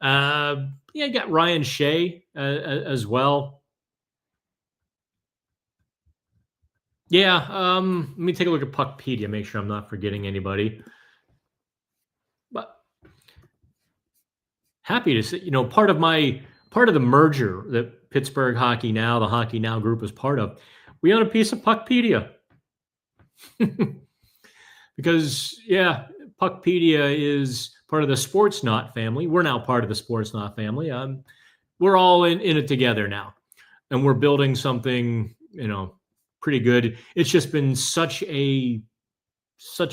You got Ryan Shea as well. Yeah, let me take a look at Puckpedia, make sure I'm not forgetting anybody. But happy to see, part of the merger that Pittsburgh Hockey Now, the Hockey Now group, was part of. We own a piece of Puckpedia. Because, yeah, Puckpedia is part of the Sportsnaut family. We're now part of the Sportsnaut family. We're all in it together now. And we're building something, pretty good. It's just been such a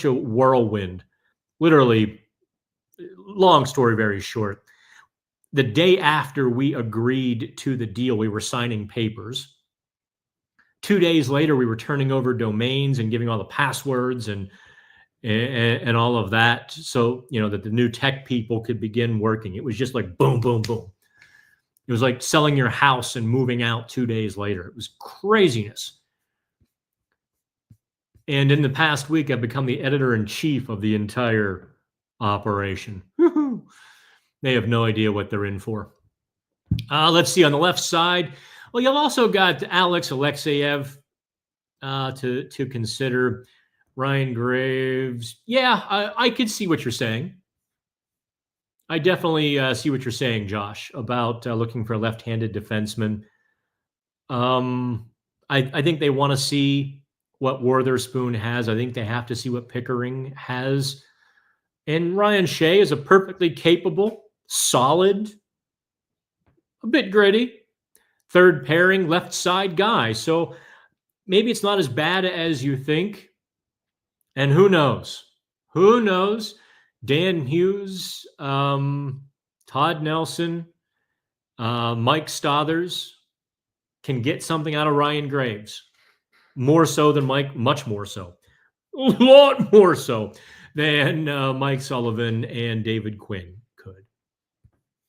whirlwind. Literally, long story very short. The day after we agreed to the deal, we were signing papers. 2 days later, we were turning over domains and giving all the passwords and all of that, so that the new tech people could begin working. It was just like boom, boom, boom. It was like selling your house and moving out 2 days later. It was craziness. And in the past week, I've become the editor-in-chief of the entire operation. They have no idea what they're in for. Let's see, on the left side, well, you've also got Alex Alexeyev to consider. Ryan Graves. Yeah, I could see what you're saying. I definitely see what you're saying, Josh, about looking for a left-handed defenseman. I think they want to see what Witherspoon has. I think they have to see what Pickering has. And Ryan Shea is a perfectly capable, solid, a bit gritty, third pairing, left side guy. So maybe it's not as bad as you think. And who knows? Who knows? Dan Hughes, Todd Nelson, Mike Stothers can get something out of Ryan Graves. More so than Mike, much more so. A lot more so than Mike Sullivan and David Quinn could.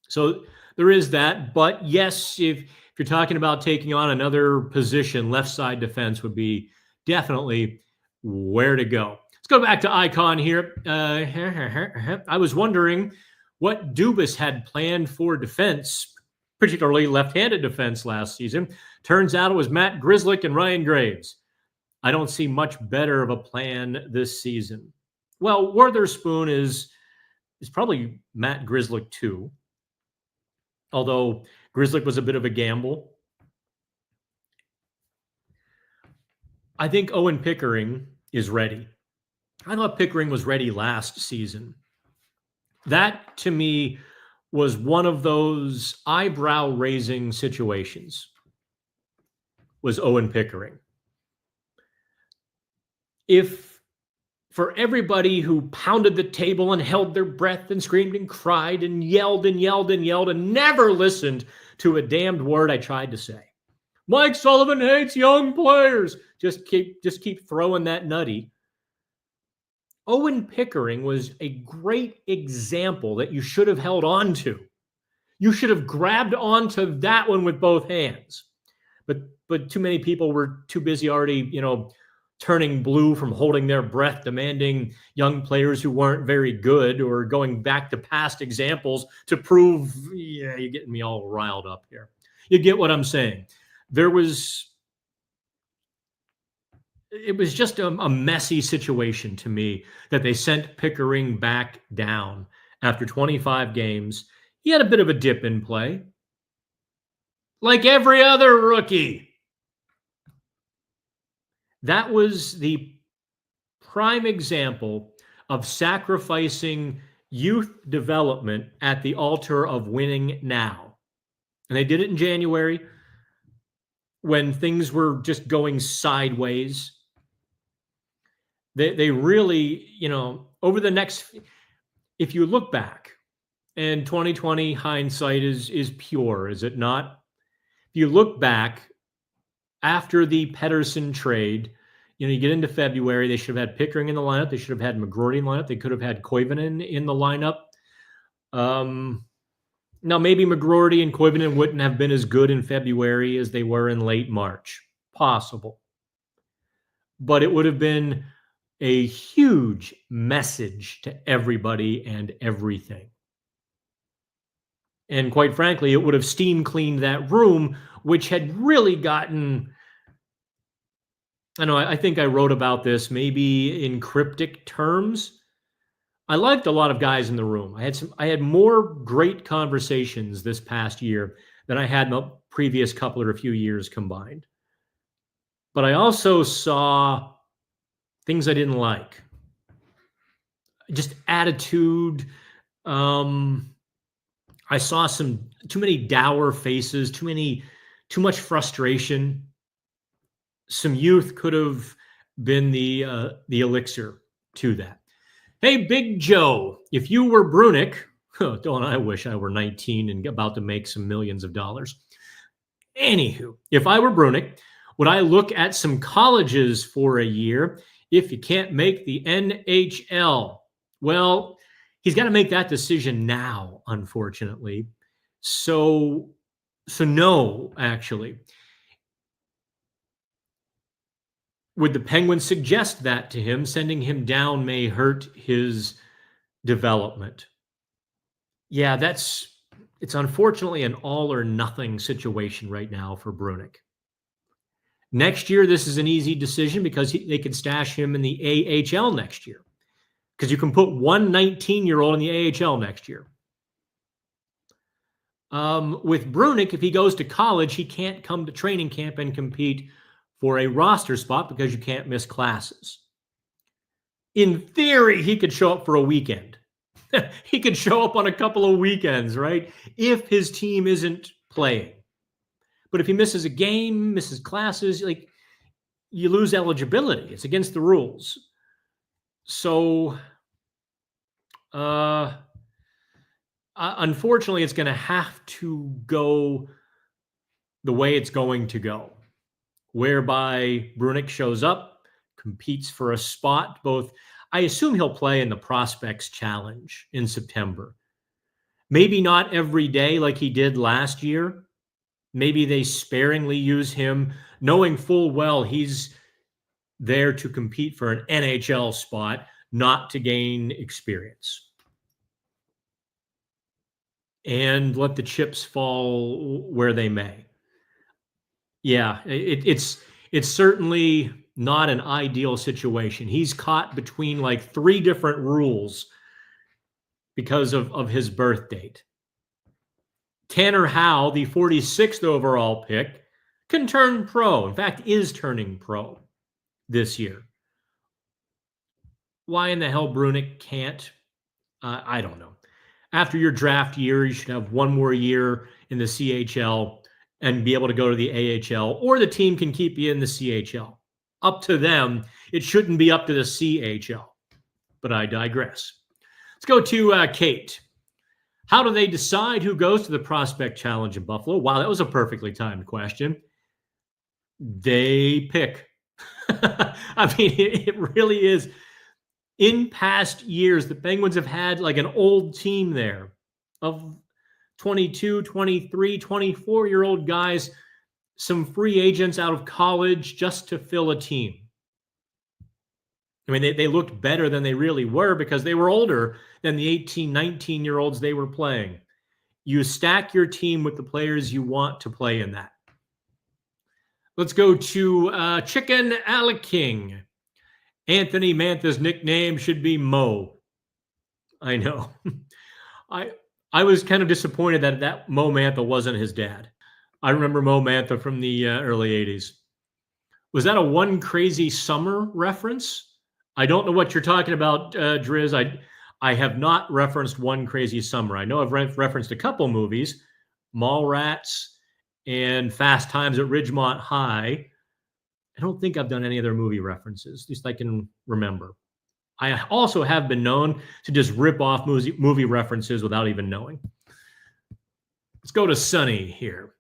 So there is that. But yes, if you're talking about taking on another position, left side defense would be definitely where to go. Let's go back to Icon here. I was wondering what Dubas had planned for defense, particularly left-handed defense last season. Turns out it was Matt Grzelcyk and Ryan Graves. I don't see much better of a plan this season. Well, Witherspoon is probably Matt Grzelcyk too, although Grzelcyk was a bit of a gamble. I think Owen Pickering is ready. I thought Pickering was ready last season. That, to me, was one of those eyebrow-raising situations, was Owen Pickering. If for everybody who pounded the table and held their breath and screamed and cried and yelled and yelled and yelled and never listened to a damned word I tried to say, Mike Sullivan hates young players. Just keep throwing that nutty. Owen Pickering was a great example that you should have held on to. You should have grabbed onto that one with both hands. But too many people were too busy already, turning blue from holding their breath, demanding young players who weren't very good or going back to past examples to prove, yeah, you're getting me all riled up here. You get what I'm saying? It was just a messy situation to me that they sent Pickering back down after 25 games. He had a bit of a dip in play, like every other rookie. That was the prime example of sacrificing youth development at the altar of winning now. And they did it in January when things were just going sideways. They really, over the next, if you look back, and 2020 hindsight is pure, is it not? If you look back after the Pettersson trade, you get into February, they should have had Pickering in the lineup. They should have had McGroarty in the lineup. They could have had Koivunen in the lineup. Now, maybe McGroarty and Koivunen wouldn't have been as good in February as they were in late March. Possible. But it would have been a huge message to everybody and everything. And quite frankly, it would have steam cleaned that room, which had really gotten, I think I wrote about this maybe in cryptic terms. I liked a lot of guys in the room. I had more great conversations this past year than I had in the previous couple or a few years combined. But I also saw things I didn't like. Just attitude. I saw too many dour faces, too much frustration. Some youth could have been the elixir to that. Hey, Big Joe, if you were Brunick, don't I wish I were 19 and about to make some millions of dollars. Anywho, if I were Brunick, would I look at some colleges for a year if you can't make the NHL? Well, he's got to make that decision now, unfortunately. So no, actually. Would the Penguins suggest that to him? Sending him down may hurt his development. Yeah, it's unfortunately an all or nothing situation right now for Brunick. Next year, this is an easy decision because they can stash him in the AHL next year. Because you can put one 19-year-old in the AHL next year. With Brunick, if he goes to college, he can't come to training camp and compete for a roster spot because you can't miss classes. In theory, he could show up for a weekend. He could show up on a couple of weekends, right? If his team isn't playing. But if he misses a game, misses classes, you lose eligibility. It's against the rules. So, unfortunately, it's going to have to go the way it's going to go, whereby Brunick shows up, competes for a spot. I assume he'll play in the Prospects Challenge in September. Maybe not every day like he did last year. Maybe they sparingly use him, knowing full well he's there to compete for an NHL spot, not to gain experience. And let the chips fall where they may. Yeah, it's certainly not an ideal situation. He's caught between 3 different rules because of his birth date. Tanner Howe, the 46th overall pick, can turn pro. In fact, is turning pro. this year. Why in the hell Brunick can't? I don't know. After your draft year, you should have one more year in the CHL and be able to go to the AHL, or the team can keep you in the CHL. Up to them. It shouldn't be up to the CHL. But I digress. Let's go to Kate. How do they decide who goes to the Prospect Challenge in Buffalo? Wow, that was a perfectly timed question. They pick. I mean, it really is. In past years, the Penguins have had like an old team there of 22, 23, 24-year-old guys, some free agents out of college just to fill a team. I mean, they looked better than they really were because they were older than the 18, 19-year-olds they were playing. You stack your team with the players you want to play in that. Let's go to Chicken King. Anthony Mantha's nickname should be Mo. I know. I was kind of disappointed that Mo Mantha wasn't his dad. I remember Mo Mantha from the early 80s. Was that a One Crazy Summer reference? I don't know what you're talking about, Driz. I have not referenced One Crazy Summer. I know I've referenced a couple movies, Mallrats and Fast Times at Ridgemont High. I don't think I've done any other movie references, at least I can remember. I also have been known to just rip off movie references without even knowing. Let's go to Sonny here.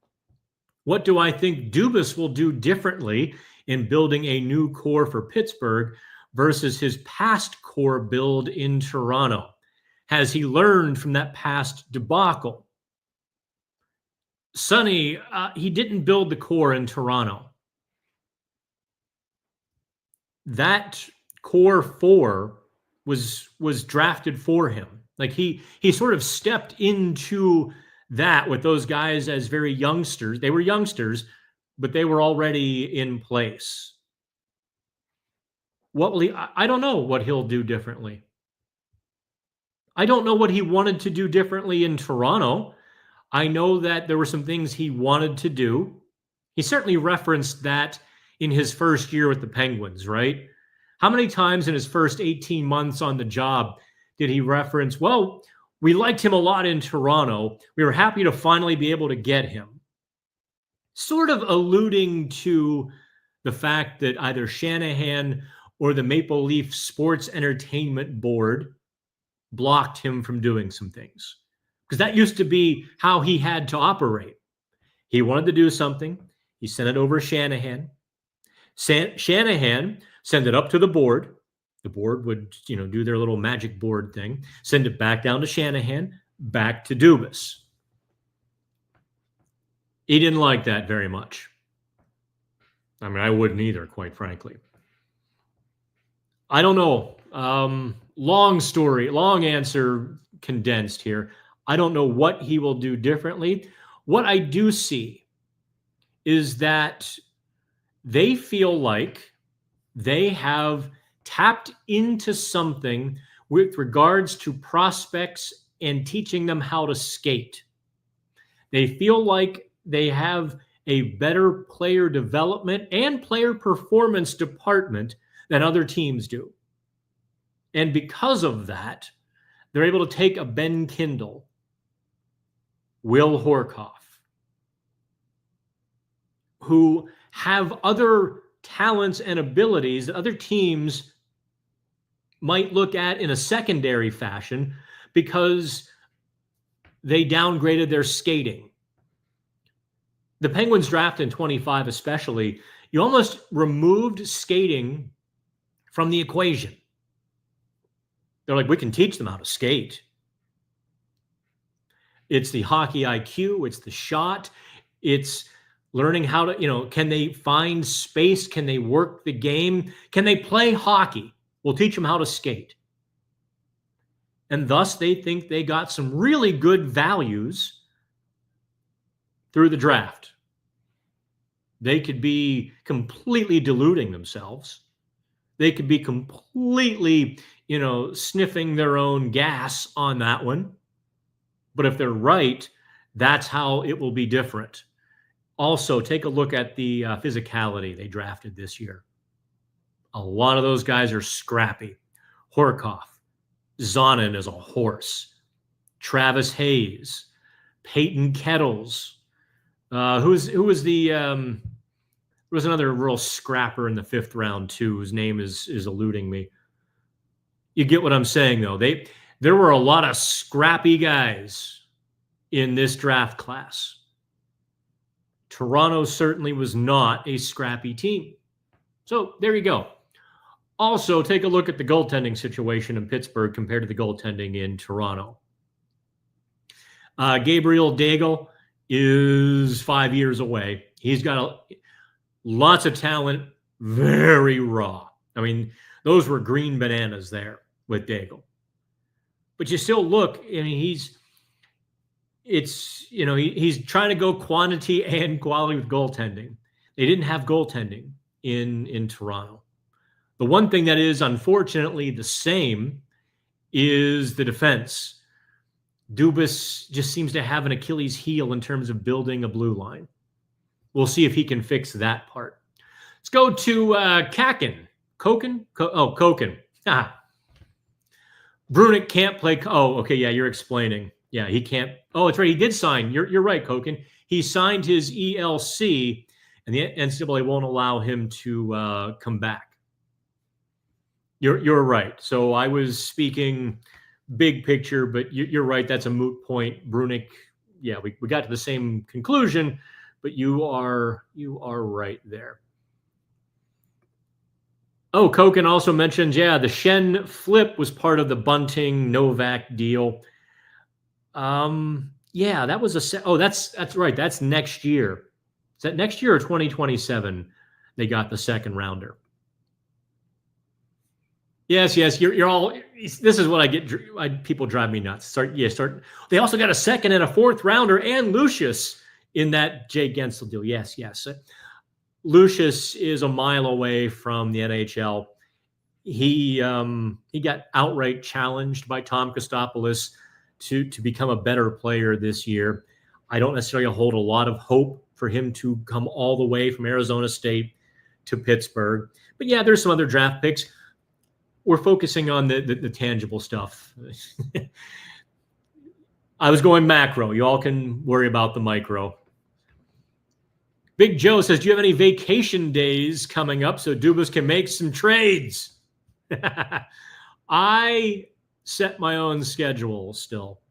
What do I think Dubas will do differently in building a new core for Pittsburgh versus his past core build in Toronto? Has he learned from that past debacle? Sonny, he didn't build the core in Toronto. That core four was drafted for him. Like he sort of stepped into that with those guys as very youngsters. They were youngsters, but they were already in place. What will he? I don't know what he'll do differently. I don't know what he wanted to do differently in Toronto. I know that there were some things he wanted to do. He certainly referenced that in his first year with the Penguins, right? How many times in his first 18 months on the job did he reference, well, we liked him a lot in Toronto. We were happy to finally be able to get him. Sort of alluding to the fact that either Shanahan or the Maple Leaf Sports Entertainment Board blocked him from doing some things. Because that used to be how he had to operate. He wanted to do something. He sent it over to Shanahan. Shanahan sent it up to the board. The board would, do their little magic board thing, send it back down to Shanahan, back to Dubas. He didn't like that very much. I mean, I wouldn't either, quite frankly. I don't know. Long story, long answer condensed here. I don't know what he will do differently. What I do see is that they feel like they have tapped into something with regards to prospects and teaching them how to skate. They feel like they have a better player development and player performance department than other teams do. And because of that, they're able to take a Ben Kindle, Will Horkoff, who have other talents and abilities that other teams might look at in a secondary fashion because they downgraded their skating. The Penguins draft in 25 especially, you almost removed skating from the equation. They're like, we can teach them how to skate. It's the hockey IQ, it's the shot, it's learning how to, can they find space? Can they work the game? Can they play hockey? We'll teach them how to skate. And thus, they think they got some really good values through the draft. They could be completely deluding themselves. They could be completely, sniffing their own gas on that one. But if they're right, that's how it will be different. Also, take a look at the physicality they drafted this year. A lot of those guys are scrappy. Horkoff, Zonin is a horse. Travis Hayes, Peyton Kettles. Who was the there was another real scrapper in the 5th round too, whose name is eluding me. You get what I'm saying, though. There were a lot of scrappy guys in this draft class. Toronto certainly was not a scrappy team. So there you go. Also, take a look at the goaltending situation in Pittsburgh compared to the goaltending in Toronto. Gabriel Daigle is 5 years away. He's got lots of talent, very raw. I mean, those were green bananas there with Daigle. But you still look, I mean, he's trying to go quantity and quality with goaltending. They didn't have goaltending in Toronto. The one thing that is unfortunately the same is the defense. Dubas just seems to have an Achilles heel in terms of building a blue line. We'll see if he can fix that part. Let's go to Kakin. Koken? Koken. Brunick can't play. Oh, okay. Yeah, you're explaining. Yeah, he can't. Oh, it's right. He did sign. You're right, Koken. He signed his ELC, and the NCAA won't allow him to come back. You're right. So I was speaking big picture, but you're right. That's a moot point. Brunick, yeah, we got to the same conclusion, but you are right there. Oh, Koken also mentioned, yeah, the Shen flip was part of the Bunting Novak deal. Yeah, that was that's right. That's next year. Is that next year or 2027? They got the second rounder. Yes, you're all. This is what I get. People drive me nuts. They also got a second and a 4th rounder and Lucius in that Jay Gensel deal. Yes. Lucius is a mile away from the NHL. He got outright challenged by Tom Kostopoulos to become a better player this year. I don't necessarily hold a lot of hope for him to come all the way from Arizona State to Pittsburgh. But yeah, there's some other draft picks. We're focusing on the tangible stuff. I was going macro. You all can worry about the micro. Big Joe says, do you have any vacation days coming up so Dubas can make some trades? I set my own schedule still.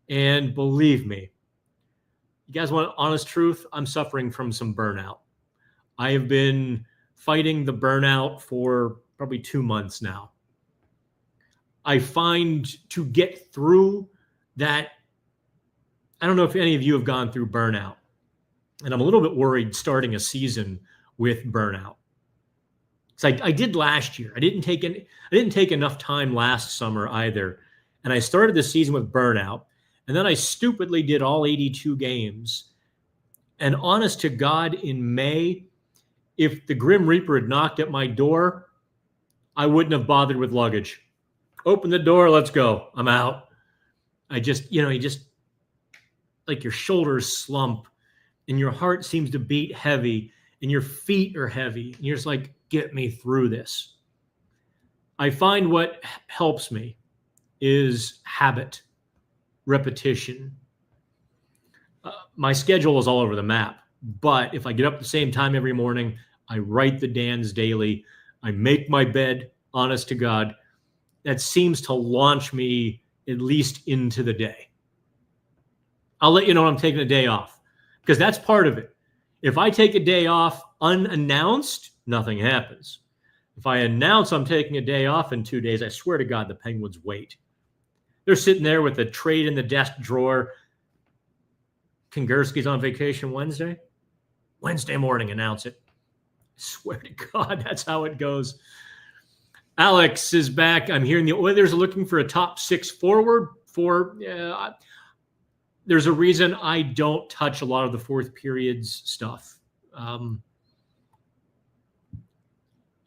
And believe me, you guys want honest truth? I'm suffering from some burnout. I have been fighting the burnout for probably 2 months now. I find to get through that, I don't know if any of you have gone through burnout, and I'm a little bit worried starting a season with burnout. So I did last year. I didn't take enough time last summer either, and I started the season with burnout, and then I stupidly did all 82 games. And honest to God, in May, if the Grim Reaper had knocked at my door, I wouldn't have bothered with luggage. Open the door, let's go. I'm out. You just like your shoulders slump and your heart seems to beat heavy and your feet are heavy. And you're just like, get me through this. I find what helps me is habit, repetition. My schedule is all over the map, but if I get up at the same time every morning, I write the Dans daily, I make my bed, honest to God, that seems to launch me at least into the day. I'll let you know when I'm taking a day off because that's part of it. If I take a day off unannounced, nothing happens. If I announce I'm taking a day off in 2 days, I swear to God, the Penguins wait. They're sitting there with a trade in the desk drawer. Kingerski's on vacation Wednesday. Wednesday morning, announce it. I swear to God, that's how it goes. Alex is back. I'm hearing the Oilers are looking for a top 6 forward. There's a reason I don't touch a lot of the fourth period's stuff. I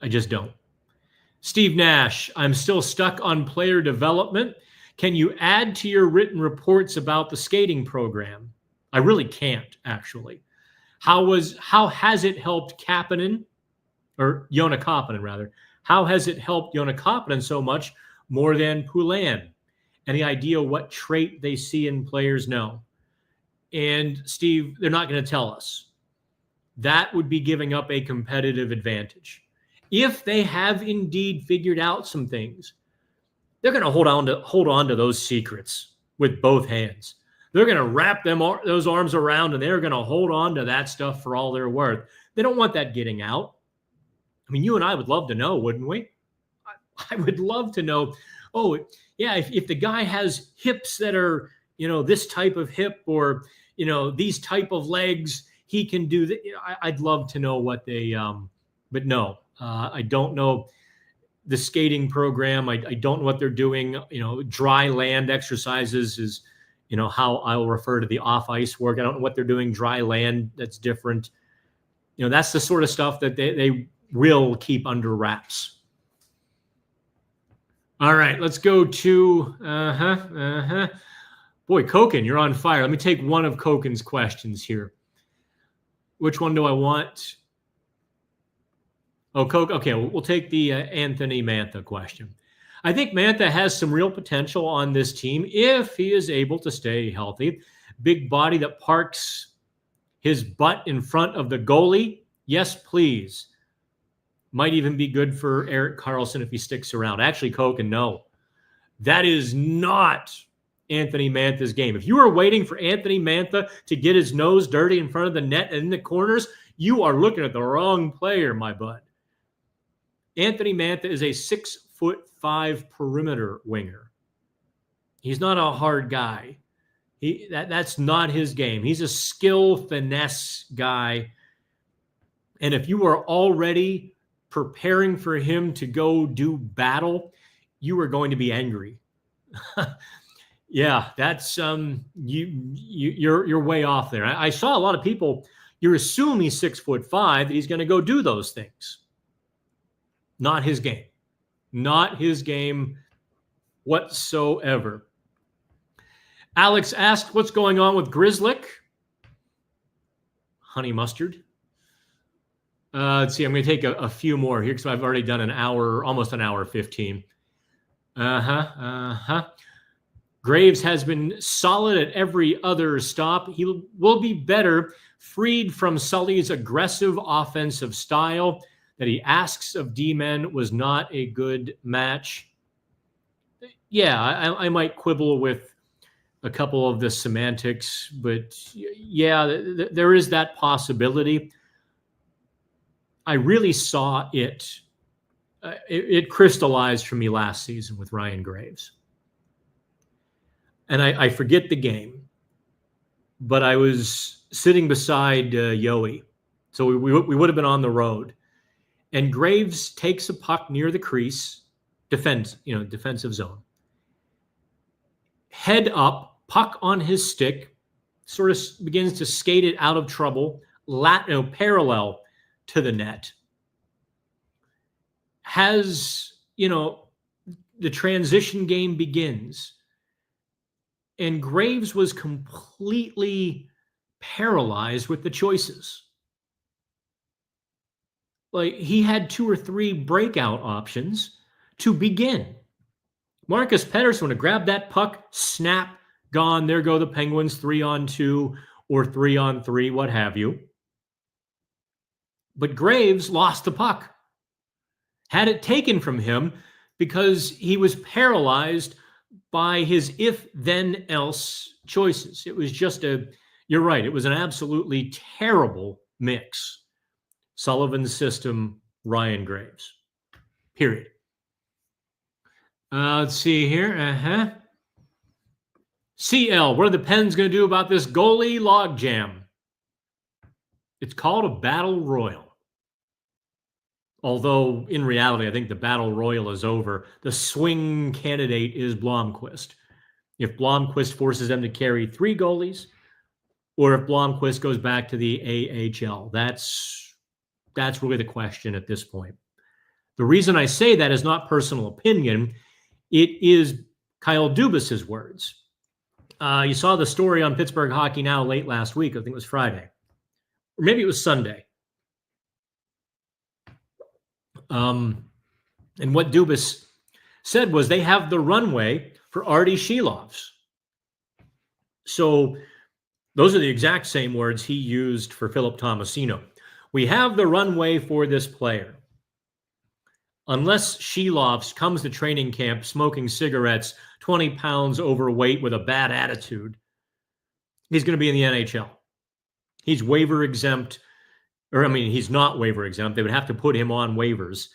just don't. Steve Nash, I'm still stuck on player development. Can you add to your written reports about the skating program? I really can't, actually. How has it helped Kapanen or Joona Koppanen rather. How has it helped Joona Koppanen so much more than Poulin? Any idea what trait they see in players? No. And Steve, they're not going to tell us. That would be giving up a competitive advantage. If they have indeed figured out some things, they're going to hold on to those secrets with both hands. They're going to wrap those arms around, and they're going to hold on to that stuff for all they're worth. They don't want that getting out. I mean, you and I would love to know, wouldn't we? I would love to know, oh, yeah, if the guy has hips that are, this type of hip or, these type of legs, he can do that. I'd love to know what they, but no, I don't know the skating program. I don't know what they're doing. Dry land exercises is, how I'll refer to the off ice work. I don't know what they're doing. Dry land, that's different. That's the sort of stuff that they will keep under wraps. All right, let's go to, Boy, Koken, you're on fire. Let me take one of Koken's questions here. Which one do I want? Oh, Coke. Okay, we'll take the Anthony Mantha question. I think Mantha has some real potential on this team if he is able to stay healthy. Big body that parks his butt in front of the goalie. Yes, please. Might even be good for Erik Karlsson if he sticks around. Actually, Koken, no. That is not Anthony Mantha's game. If you are waiting for Anthony Mantha to get his nose dirty in front of the net and in the corners, you are looking at the wrong player, my bud. Anthony Mantha is a 6'5" perimeter winger. He's not a hard guy. That's not his game. He's a skill finesse guy. And if you are already preparing for him to go do battle, you are going to be angry. Yeah, that's you're way off there. I saw a lot of people. You assume he's 6'5", that he's going to go do those things. Not his game. Not his game whatsoever. Alex asked, what's going on with Grzelcyk? Honey mustard. Let's see. I'm going to take a few more here because I've already done almost an hour 15. Graves has been solid at every other stop. He will be better freed from Sully's aggressive offensive style that he asks of D-men was not a good match. Yeah, I might quibble with a couple of the semantics, but yeah, there is that possibility. I really saw it. It crystallized for me last season with Ryan Graves. And I forget the game, but I was sitting beside Yoey. So we would have been on the road. And Graves takes a puck near the crease, defensive zone. Head up, puck on his stick, sort of begins to skate it out of trouble, parallel to the net. Has, the transition game begins. And Graves was completely paralyzed with the choices. Like, he had 2 or 3 breakout options to begin. Marcus Pettersson would have grabbed that puck, snap, gone. There go the Penguins 3-on-2 or 3-on-3, what have you. But Graves lost the puck. Had it taken from him because he was paralyzed by his if-then-else choices. It was just you're right, it was an absolutely terrible mix. Sullivan's system, Ryan Graves. Period. Let's see here. CL, what are the Pens going to do about this goalie logjam? It's called a battle royal. Although, in reality, I think the battle royal is over. The swing candidate is Blomqvist. If Blomqvist forces them to carry 3 goalies, or if Blomqvist goes back to the AHL, that's really the question at this point. The reason I say that is not personal opinion. It is Kyle Dubas's words. You saw the story on Pittsburgh Hockey Now late last week. I think it was Friday. Or maybe it was Sunday. And what Dubas said was they have the runway for Artie Shelovs. So those are the exact same words he used for Philip Tomasino. We have the runway for this player. Unless Shelovs comes to training camp smoking cigarettes, 20 pounds overweight with a bad attitude, he's going to be in the NHL. He's waiver exempt, he's not waiver exempt. They would have to put him on waivers.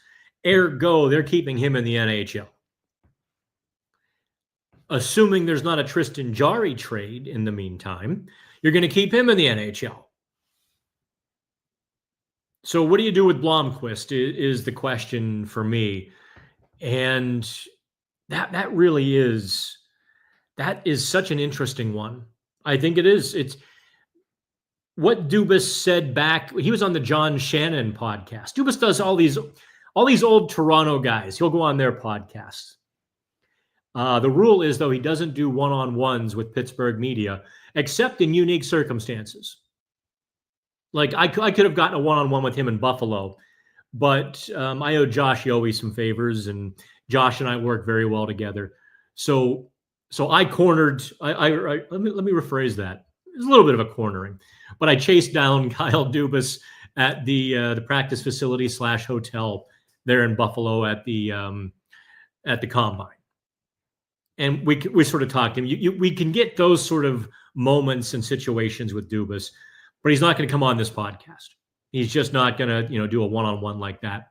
Ergo, they're keeping him in the NHL. Assuming there's not a Tristan Jarry trade in the meantime, you're going to keep him in the NHL. So what do you do with Blomqvist is the question for me. And that really is such an interesting one. I think it is. It's what Dubas said back. He was on the John Shannon podcast. Dubas does all these old Toronto guys. He'll go on their podcasts. The rule is, though, he doesn't do one-on-ones with Pittsburgh media, except in unique circumstances. Like, I could have gotten a one-on-one with him in Buffalo, but I owe Josh Yowie some favors, and Josh and I work very well together. So I cornered. Let me rephrase that. It was a little bit of a cornering, but I chased down Kyle Dubas at the practice facility / hotel there in Buffalo at the combine. And we sort of talked to him. We can get those sort of moments and situations with Dubas, but he's not going to come on this podcast. He's just not going to, do a one-on-one like that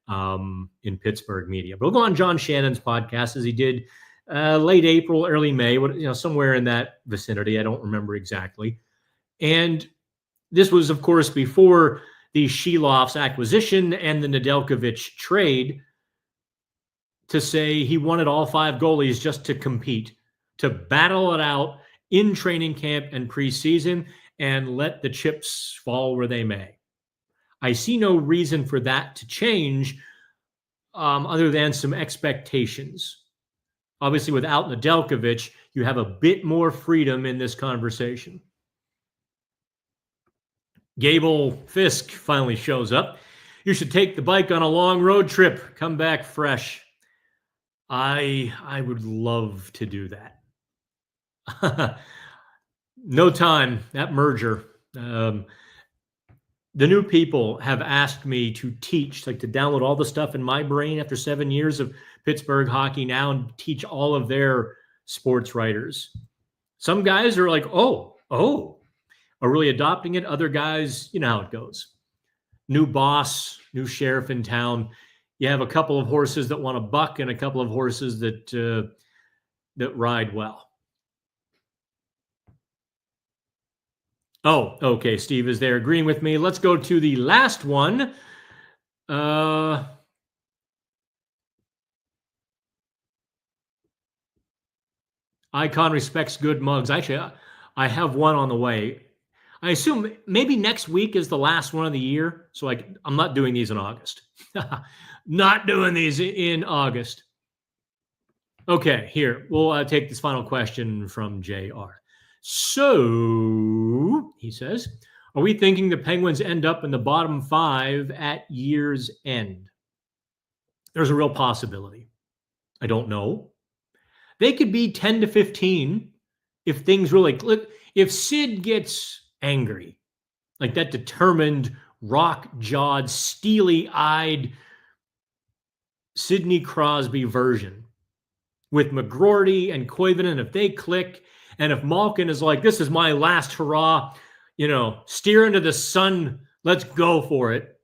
in Pittsburgh media. But we'll go on John Shannon's podcast as he did late April, early May, somewhere in that vicinity. I don't remember exactly. And this was, of course, before the Shelovs acquisition and the Nedeljkovic trade, to say he wanted all 5 goalies just to compete, to battle it out in training camp and preseason and let the chips fall where they may. I see no reason for that to change other than some expectations. Obviously, without Nedeljkovic, you have a bit more freedom in this conversation. Gable Fisk finally shows up. You should take the bike on a long road trip. Come back fresh. I would love to do that. No time, that merger. The new people have asked me to teach, to download all the stuff in my brain after 7 years of Pittsburgh hockey now and teach all of their sports writers. Some guys are like, oh, are really adopting it. Other guys, you know how it goes. New boss, new sheriff in town. You have a couple of horses that want to buck and a couple of horses that ride well. Oh, okay. Steve is there agreeing with me. Let's go to the last one. Icon respects good mugs. Actually, I have one on the way. I assume maybe next week is the last one of the year. So I'm not doing these in August. Not doing these in August. Okay, here. We'll take this final question from JR. So, he says, are we thinking the Penguins end up in the bottom 5 at year's end? There's a real possibility. I don't know. They could be 10 to 15 if things really click. If Sid gets angry, like that determined, rock-jawed, steely-eyed Sidney Crosby version with McGroarty and Koivunen, if they click, and if Malkin is like, this is my last hurrah, steer into the sun, let's go for it.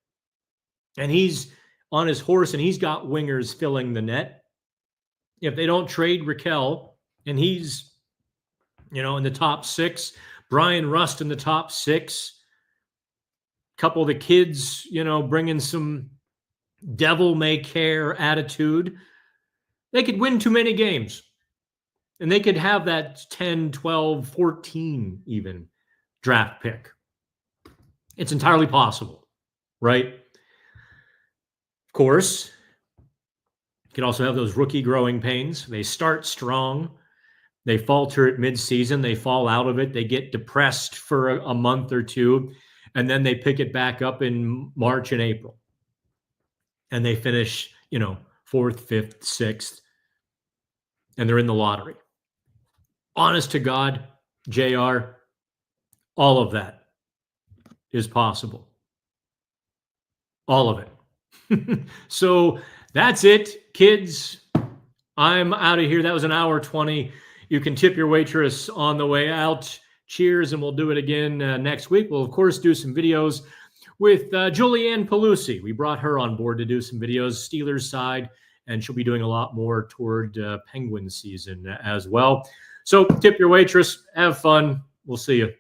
And he's on his horse and he's got wingers filling the net. If they don't trade Raquel and he's, in the top 6, Brian Rust in the top 6, couple of the kids, bringing some devil-may-care attitude, they could win too many games. And they could have that 10, 12, 14 even draft pick. It's entirely possible, right? Of course, you could also have those rookie growing pains. They start strong. They falter at midseason. They fall out of it. They get depressed for a month or two, and then they pick it back up in March and April. and they finish, fourth, fifth, sixth, and they're in the lottery. Honest to God, JR, all of that is possible. All of it. So that's it, kids. I'm out of here. That was an hour 20. You can tip your waitress on the way out. Cheers, and we'll do it again next week. We'll, of course, do some videos with Julianne Pelusi. We brought her on board to do some videos, Steelers side, and she'll be doing a lot more toward Penguin season as well. So tip your waitress. Have fun. We'll see you.